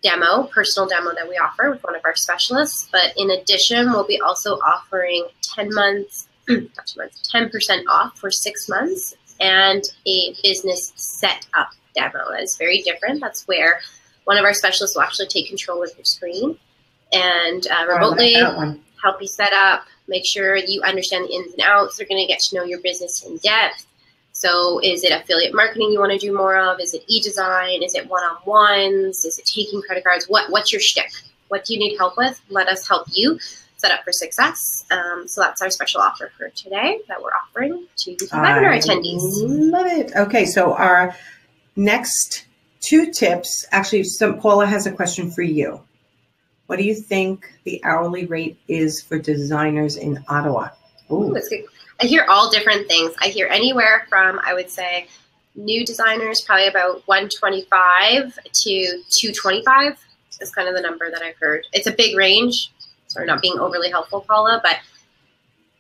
demo, personal demo that we offer with one of our specialists. But in addition, we'll be also offering 10% off for 6 months and a business setup demo. That's very different. That's where one of our specialists will actually take control of your screen and remotely help you set up, make sure you understand the ins and outs. They're going to get to know your business in depth. So is it affiliate marketing you want to do more of? Is it e-design? Is it one-on-ones? Is it taking credit cards? What's your shtick? What do you need help with? Let us help you set up for success. So that's our special offer for today that we're offering to the webinar attendees. Love it. Okay, so our next 2 tips, actually, Paula has a question for you. What do you think the hourly rate is for designers in Ottawa? Ooh, that's good. I hear all different things. I hear anywhere from, I would say, new designers, probably about $125 to $225 is kind of the number that I've heard. It's a big range. Sorry, not being overly helpful, Paula, but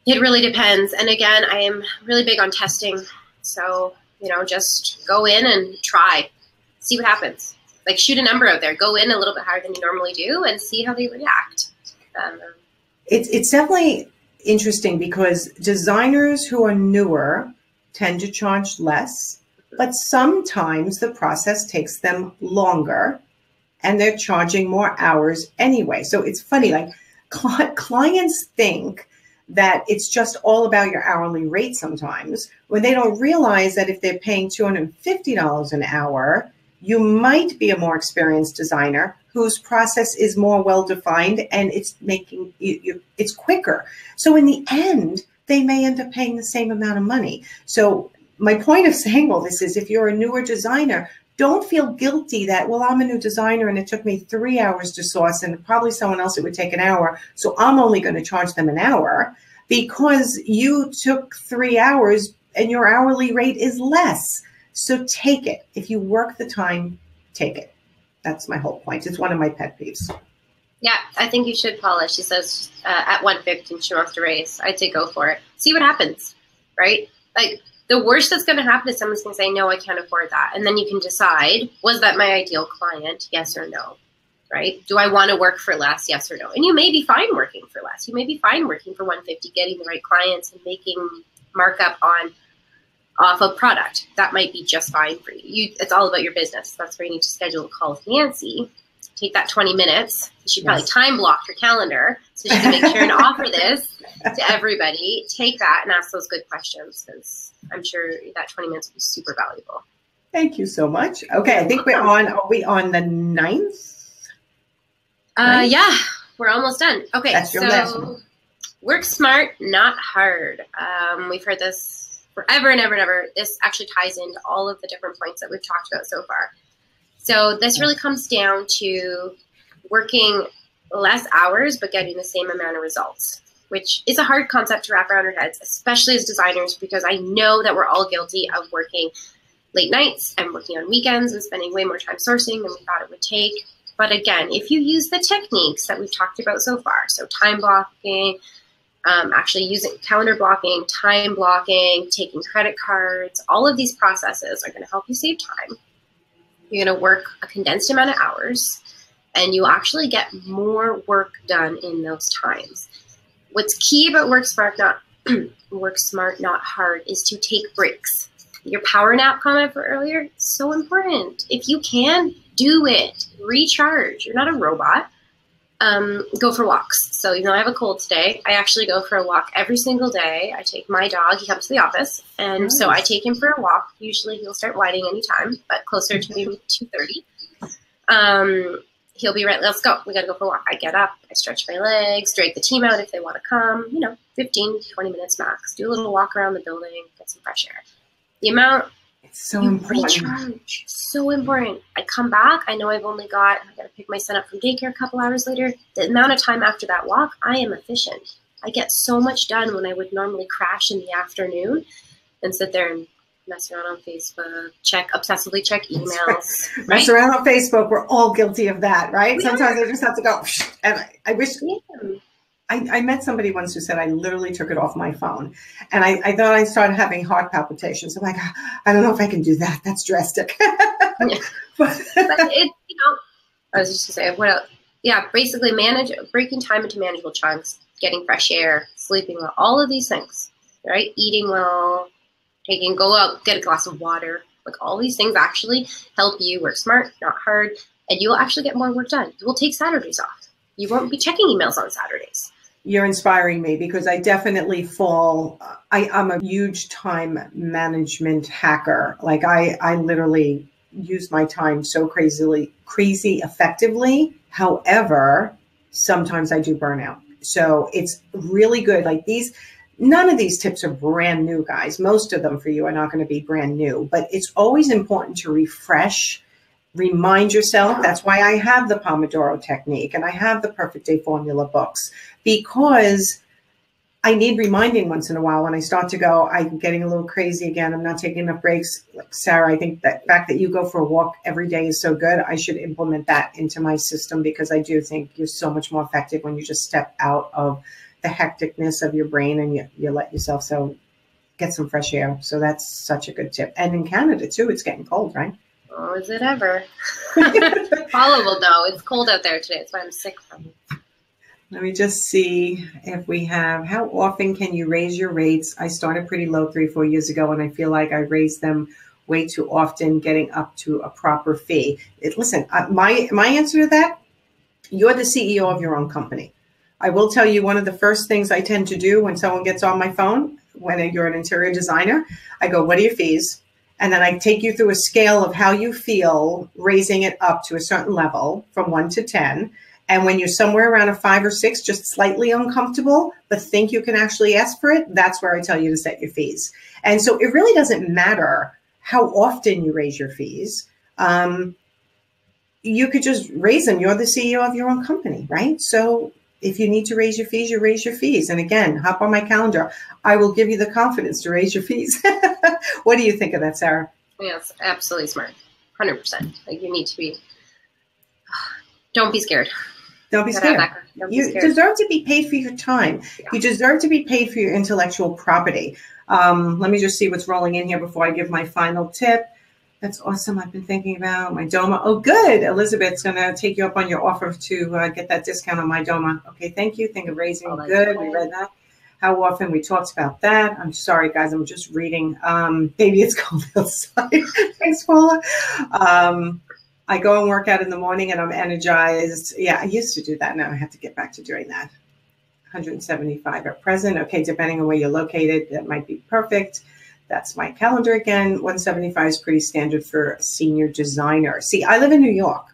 it really depends. And again, I am really big on testing. So, you know, just go in and try, see what happens. Like, shoot a number out there, go in a little bit higher than you normally do and see how they react. It's definitely interesting because designers who are newer tend to charge less, but sometimes the process takes them longer and they're charging more hours anyway. So it's funny, like clients think that it's just all about your hourly rate sometimes, when they don't realize that if they're paying $250 an hour, you might be a more experienced designer whose process is more well-defined and it's making it's quicker. So in the end, they may end up paying the same amount of money. So my point of saying all this is, if you're a newer designer, don't feel guilty that, well, I'm a new designer and it took me 3 hours to source and probably someone else it would take an hour. So I'm only going to charge them an hour because you took 3 hours and your hourly rate is less. So take it. If you work the time, take it. That's my whole point. It's one of my pet peeves. Yeah, I think you should, Paula. She says at 150 she wants to raise. I'd say go for it. See what happens, right? Like, the worst that's going to happen is someone's going to say, no, I can't afford that. And then you can decide, was that my ideal client? Yes or no, right? Do I want to work for less? Yes or no? And you may be fine working for less. You may be fine working for 150, getting the right clients and making markup off of product. That might be just fine for you. It's all about your business. That's where you need to schedule a call with Nancy. Take that 20 minutes. You should probably time block your calendar so you can make sure and offer this to everybody. Take that and ask those good questions, because I'm sure that 20 minutes will be super valuable. Thank you so much. Okay, I think are we on the 9th? Yeah, we're almost done. Okay, that's your last one. Work smart, not hard. We've heard this forever and ever and ever. This actually ties into all of the different points that we've talked about so far. So this really comes down to working less hours, but getting the same amount of results, which is a hard concept to wrap around our heads, especially as designers, because I know that we're all guilty of working late nights and working on weekends and spending way more time sourcing than we thought it would take. But again, if you use the techniques that we've talked about so far, so time blocking, actually using calendar blocking, time blocking, taking credit cards, all of these processes are going to help you save time. You're going to work a condensed amount of hours, and you'll actually get more work done in those times. What's key about work smart, not hard, is to take breaks. Your power nap comment for earlier is so important. If you can, do it. Recharge. You're not a robot. Go for walks. So even though I have a cold today, I actually go for a walk every single day. I take my dog. He comes to the office, and so I take him for a walk. Usually he'll start whining anytime, but closer to maybe 2:30. he'll be right. Let's go. We got to go for a walk. I get up. I stretch my legs, drag the team out if they want to come, 15, 20 minutes max. Do a little walk around the building, get some fresh air. The amount it's so you important. recharge, so important. I come back. I know I got to pick my son up from daycare a couple hours later. The amount of time after that walk, I am efficient. I get so much done when I would normally crash in the afternoon and sit there and mess around on Facebook, obsessively check emails. Right? Mess around on Facebook. We're all guilty of that, right? Sometimes I just have to go. And I wish. Yeah. I met somebody once who said I literally took it off my phone, and I thought I started having heart palpitations. I'm like, I don't know if I can do that. That's drastic. Yeah. but it, I was just gonna say, what else? Yeah, basically breaking time into manageable chunks, getting fresh air, sleeping well, all of these things, right? Eating well, go out, get a glass of water. Like all these things actually help you work smart, not hard, and you will actually get more work done. You will take Saturdays off. You won't be checking emails on Saturdays. You're inspiring me because I definitely fall. I'm a huge time management hacker. Like I literally use my time so crazy effectively. However, sometimes I do burnout. So it's really good. Like none of these tips are brand new, guys. Most of them for you are not going to be brand new, but it's always important to refresh. Remind yourself. That's why I have the Pomodoro technique and I have the Perfect Day Formula books, because I need reminding once in a while when I start to go, I'm getting a little crazy again. I'm not taking enough breaks. Like Sarah, I think that fact that you go for a walk every day is so good. I should implement that into my system because I do think you're so much more effective when you just step out of the hecticness of your brain and you let yourself get some fresh air. So that's such a good tip. And in Canada too, it's getting cold, right? Oh, is it ever? Paula will know. It's cold out there today. That's why I'm sick from it. Let me just see if we have, how often can you raise your rates? I started pretty low 3-4 years ago, and I feel like I raised them way too often, getting up to a proper fee. Listen, my answer to that, you're the CEO of your own company. I will tell you one of the first things I tend to do when someone gets on my phone, when you're an interior designer, I go, what are your fees? And then I take you through a scale of how you feel, raising it up to a certain level from 1 to 10. And when you're somewhere around a 5 or 6, just slightly uncomfortable, but think you can actually ask for it, that's where I tell you to set your fees. And so it really doesn't matter how often you raise your fees. You could just raise them. You're the CEO of your own company, right? So if you need to raise your fees, you raise your fees. And again, hop on my calendar. I will give you the confidence to raise your fees. What do you think of that, Sarah? Yeah, it's absolutely smart. 100%. Like you need to be, don't be scared. Don't be scared. You deserve to be paid for your time. Yeah. You deserve to be paid for your intellectual property. Let me just see what's rolling in here before I give my final tip. That's awesome. I've been thinking about my Doma. Oh, good. Elizabeth's going to take you up on your offer to get that discount on my Doma. Okay, thank you. Think of raising. Oh, good. Cool. We read that. How often we talked about that. I'm sorry, guys. I'm just reading. Maybe it's cold outside. Thanks, Paula. I go and work out in the morning and I'm energized. Yeah, I used to do that. Now I have to get back to doing that. 175 at present. Okay, depending on where you're located, that might be perfect. That's my calendar again. 175 is pretty standard for a senior designer. See, I live in New York.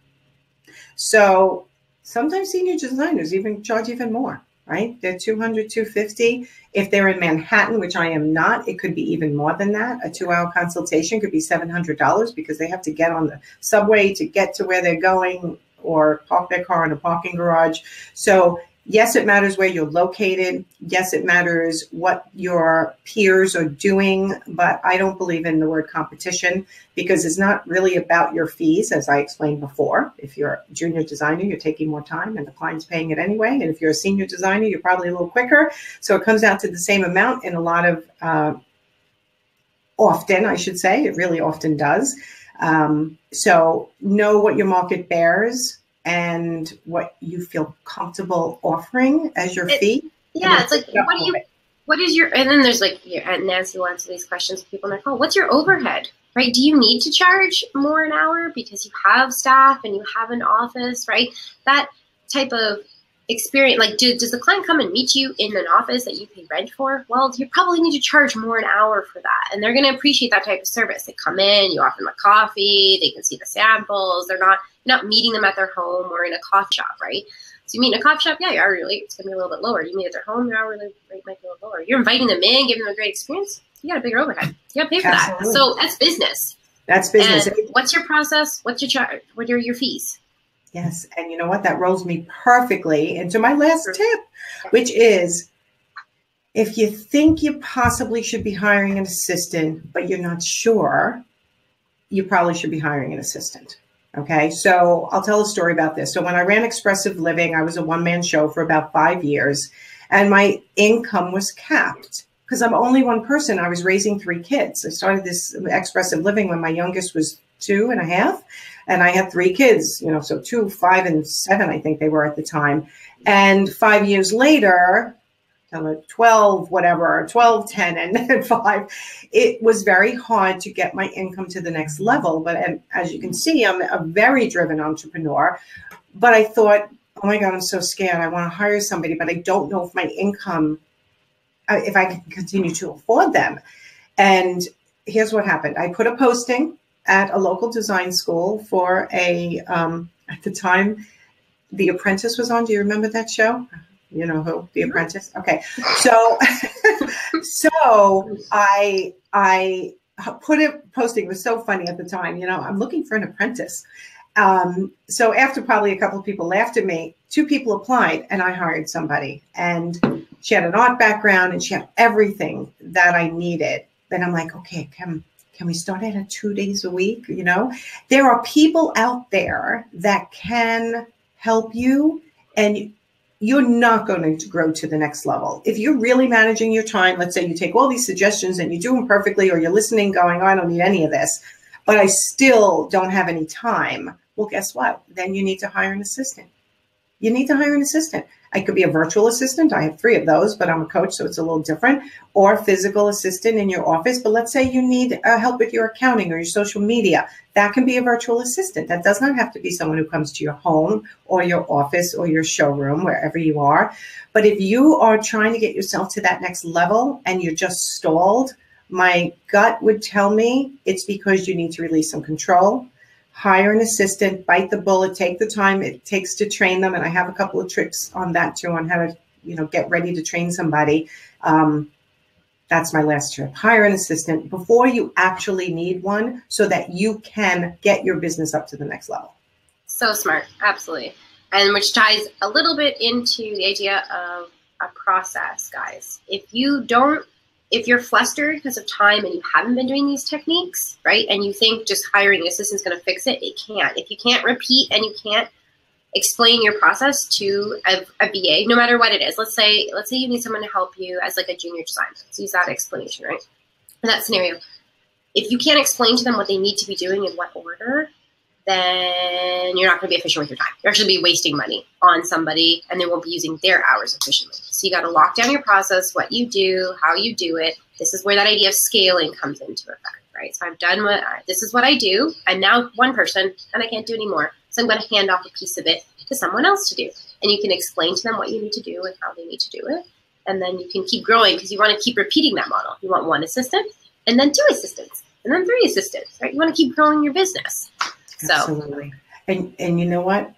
So sometimes senior designers even charge even more, right? They're 200, 250. If they're in Manhattan, which I am not, it could be even more than that. A 2-hour consultation could be $700 because they have to get on the subway to get to where they're going or park their car in a parking garage. So yes, it matters where you're located. Yes, it matters what your peers are doing, but I don't believe in the word competition because it's not really about your fees, as I explained before. If you're a junior designer, you're taking more time and the client's paying it anyway. And if you're a senior designer, you're probably a little quicker. So it comes out to the same amount in a lot of, often, I should say, it really often does. So know what your market bears and what you feel comfortable offering as your fee. Yeah, it's like, what is your, and then there's like, Nancy will answer these questions to people in their call. What's your overhead, right? Do you need to charge more an hour because you have staff and you have an office, right? That type of experience, like, does the client come and meet you in an office that you pay rent for? Well, you probably need to charge more an hour for that. And they're going to appreciate that type of service. They come in, you offer them a coffee, they can see the samples. You're not meeting them at their home or in a coffee shop, right? So you meet in a coffee shop, yeah, your hourly rate's going to be a little bit lower. You meet at their home, your hourly rate might be a little lower. You're inviting them in, giving them a great experience. You got a bigger overhead. You got to pay for Absolutely. that. So that's business. That's business. And what's your process? What's your charge? What are your fees? Yes. And you know what? That rolls me perfectly into my last tip, which is if you think you possibly should be hiring an assistant, but you're not sure, you probably should be hiring an assistant. Okay. So I'll tell a story about this. So when I ran Expressive Living, I was a one-man show for about 5 years, and my income was capped because I'm only one person. I was raising 3 kids. I started this Expressive Living when my youngest was 2.5. And I had 3 kids, you know, so 2, 5, and 7, I think they were at the time. And 5 years later, 12, whatever, 12, 10, and 5, it was very hard to get my income to the next level. But as you can see, I'm a very driven entrepreneur. But I thought, oh my God, I'm so scared. I want to hire somebody, but I don't know if my income, if I can continue to afford them. And here's what happened. I put a posting at a local design school for at the time, The Apprentice was on. Do you remember that show? You know who? The Apprentice? Okay. So, I put a posting. It was so funny at the time. You know, I'm looking for an apprentice. So after probably a couple of people laughed at me, 2 people applied and I hired somebody. And she had an art background and she had everything that I needed. Then I'm like, okay, can we start at 2 days a week? You know, there are people out there that can help you, and you're not going to grow to the next level. If you're really managing your time, let's say you take all these suggestions and you do them perfectly, or you're listening going, oh, I don't need any of this, but I still don't have any time. Well, guess what? Then you need to hire an assistant. You need to hire an assistant. I could be a virtual assistant. I have 3 of those, but I'm a coach, so it's a little different. Or a physical assistant in your office. But let's say you need help with your accounting or your social media. That can be a virtual assistant. That does not have to be someone who comes to your home or your office or your showroom, wherever you are. But if you are trying to get yourself to that next level and you're just stalled, my gut would tell me it's because you need to release some control. Hire an assistant, bite the bullet, take the time it takes to train them. And I have a couple of tricks on that too, on how to, you know, get ready to train somebody. That's my last tip. Hire an assistant before you actually need one so that you can get your business up to the next level. So smart. Absolutely. And which ties a little bit into the idea of a process, guys. If you're flustered because of time and you haven't been doing these techniques, right, and you think just hiring an assistant is going to fix it, it can't. If you can't repeat and you can't explain your process to a VA, no matter what it is, let's say you need someone to help you as like a junior designer. Let's use that explanation, right? In that scenario, if you can't explain to them what they need to be doing in what order, then you're not going to be efficient with your time. You're actually be wasting money on somebody, and they won't be using their hours efficiently. So you got to lock down your process, what you do, how you do it. This is where that idea of scaling comes into effect, right? So I've done this is what I do. I'm now one person, and I can't do anymore. So I'm going to hand off a piece of it to someone else to do. And you can explain to them what you need to do and how they need to do it. And then you can keep growing because you want to keep repeating that model. You want 1 assistant, and then 2 assistants, and then 3 assistants, right? You want to keep growing your business. Absolutely. And you know what?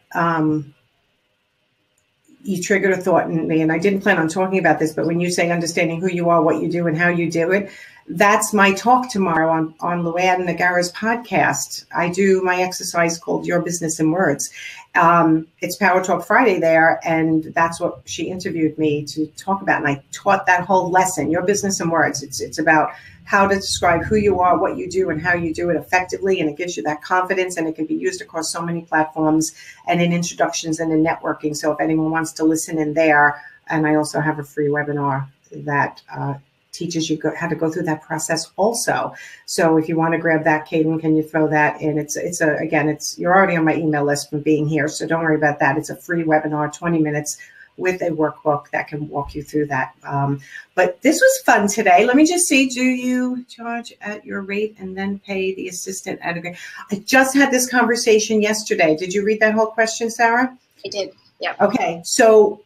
You triggered a thought in me, and I didn't plan on talking about this, but when you say understanding who you are, what you do, and how you do it, that's my talk tomorrow on Luann Nagara's podcast. I do my exercise called Your Business in Words. It's Power Talk Friday there, and that's what she interviewed me to talk about. And I taught that whole lesson, Your Business in Words. It's about how to describe who you are, what you do, and how you do it effectively. And it gives you that confidence, and it can be used across so many platforms and in introductions and in networking. So if anyone wants to listen in there, and I also have a free webinar that teaches you how to go through that process also. So if you want to grab that, Caden, can you throw that in? You're already on my email list from being here, so don't worry about that. It's a free webinar, 20 minutes with a workbook that can walk you through that. But this was fun today. Let me just see, do you charge at your rate and then pay the assistant at a grade? I just had this conversation yesterday. Did you read that whole question, Sarah? I did. Yeah. Okay. So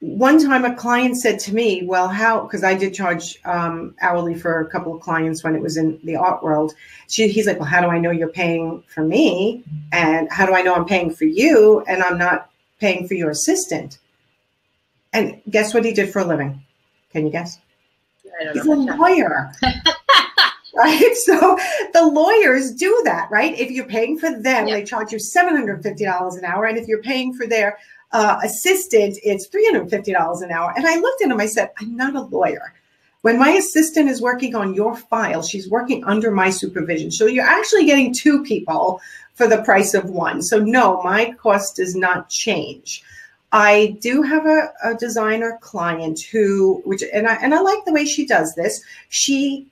one time a client said to me, well, how, because I did charge hourly for a couple of clients when it was in the art world. He's like, well, how do I know you're paying for me? And how do I know I'm paying for you and I'm not paying for your assistant? And guess what he did for a living? Can you guess? I don't He's know. a lawyer. Right? So the lawyers do that, right? If you're paying for them, they charge you $750 an hour. And if you're paying for their assistant, it's $350 an hour. And I looked at him, I said, I'm not a lawyer. When my assistant is working on your file, she's working under my supervision. So you're actually getting two people for the price of one. So no, my cost does not change. I do have a designer client and I like the way she does this. She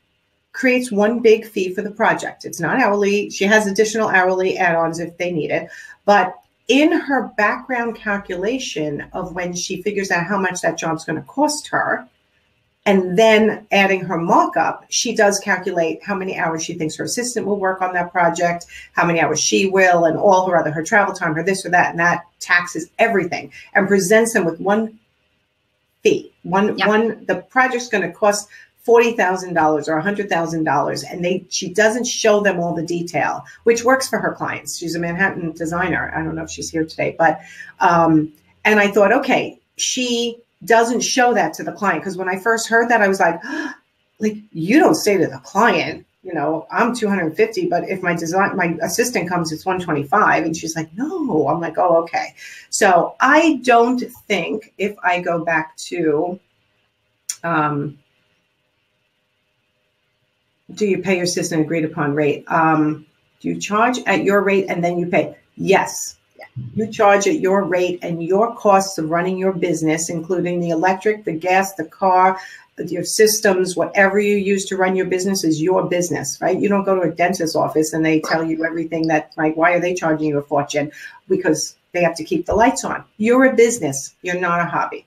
creates one big fee for the project. It's not hourly. She has additional hourly add-ons if they need it. But in her background calculation of when she figures out how much that job's going to cost her, and then adding her markup, she does calculate how many hours she thinks her assistant will work on that project, how many hours she will, and all her travel time, her this or that, and that taxes everything, and presents them with one fee. The project's going to cost $40,000 or $100,000, and she doesn't show them all the detail, which works for her clients. She's a Manhattan designer. I don't know if she's here today, but and I thought, okay, she doesn't show that to the client, because when I first heard that, I was like you don't say to the client, I'm 250, but if my assistant comes, it's 125, and she's like, no. I'm like, oh, okay. So I don't think if I go back to do you pay your assistant agreed upon rate? Do you charge at your rate and then you pay? Yes. You charge at your rate, and your costs of running your business, including the electric, the gas, the car, your systems, whatever you use to run your business is your business, right? You don't go to a dentist's office and they tell you everything why are they charging you a fortune? Because they have to keep the lights on. You're a business. You're not a hobby.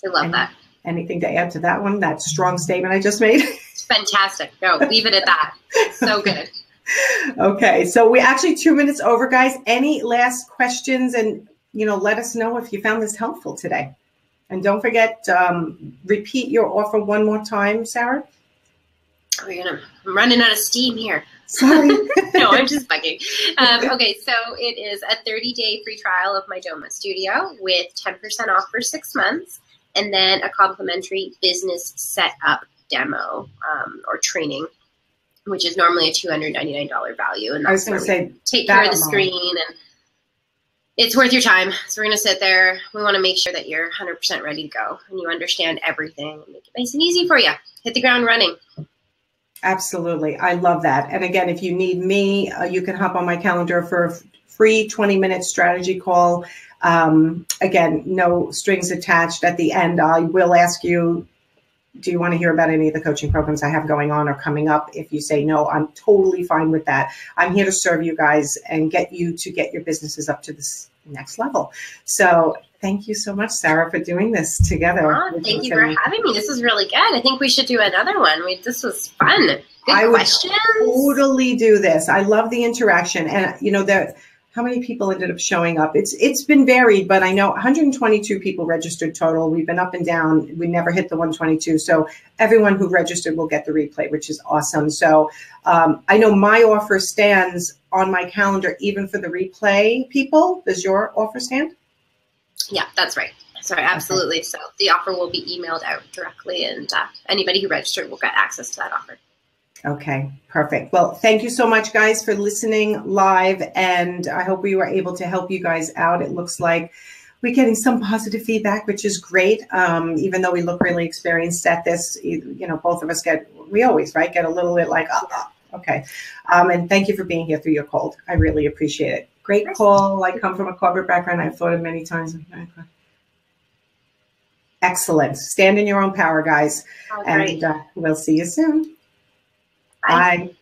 I love that. Anything to add to that one? That strong statement I just made? It's fantastic. No, leave it at that. So good. Okay, so we're actually 2 minutes over, guys. Any last questions? And, let us know if you found this helpful today. And don't forget, repeat your offer one more time, Sarah. I'm running out of steam here. Sorry. No, I'm just bugging. Okay, so it is a 30-day free trial of my Doma studio with 10% off for 6 months, and then a complimentary business setup demo or training, which is normally a $299 value. And that's where we take care of the screen, and it's worth your time. So we're going to sit there. We want to make sure that you're 100% ready to go and you understand everything and make it nice and easy for you. Hit the ground running. Absolutely. I love that. And again, if you need me, you can hop on my calendar for a free 20-minute strategy call. Again, no strings attached. At the end, I will ask you, do you want to hear about any of the coaching programs I have going on or coming up? If you say no, I'm totally fine with that. I'm here to serve you guys and get you to get your businesses up to this next level. So thank you so much, Sarah, for doing this together. Oh, thank you for having me. This was really good. I think we should do another one. This was fun. Good questions. I would totally do this. I love the interaction. And, how many people ended up showing up? It's been varied, but I know 122 people registered total. We've been up and down. We never hit the 122. So everyone who registered will get the replay, which is awesome. So I know my offer stands on my calendar, even for the replay people. Does your offer stand? Yeah, that's right. Sorry, absolutely. Okay. So the offer will be emailed out directly, and anybody who registered will get access to that offer. Okay, perfect. Well, thank you so much, guys, for listening live, and I hope we were able to help you guys out. It looks like we're getting some positive feedback, which is great. Even though we look really experienced at this, both of us we always get a little bit like, okay. And thank you for being here through your cold. I really appreciate it. Great call. I come from a corporate background. I've thought of many times. Excellent. Stand in your own power, guys. Oh, and we'll see you soon. Bye. Bye.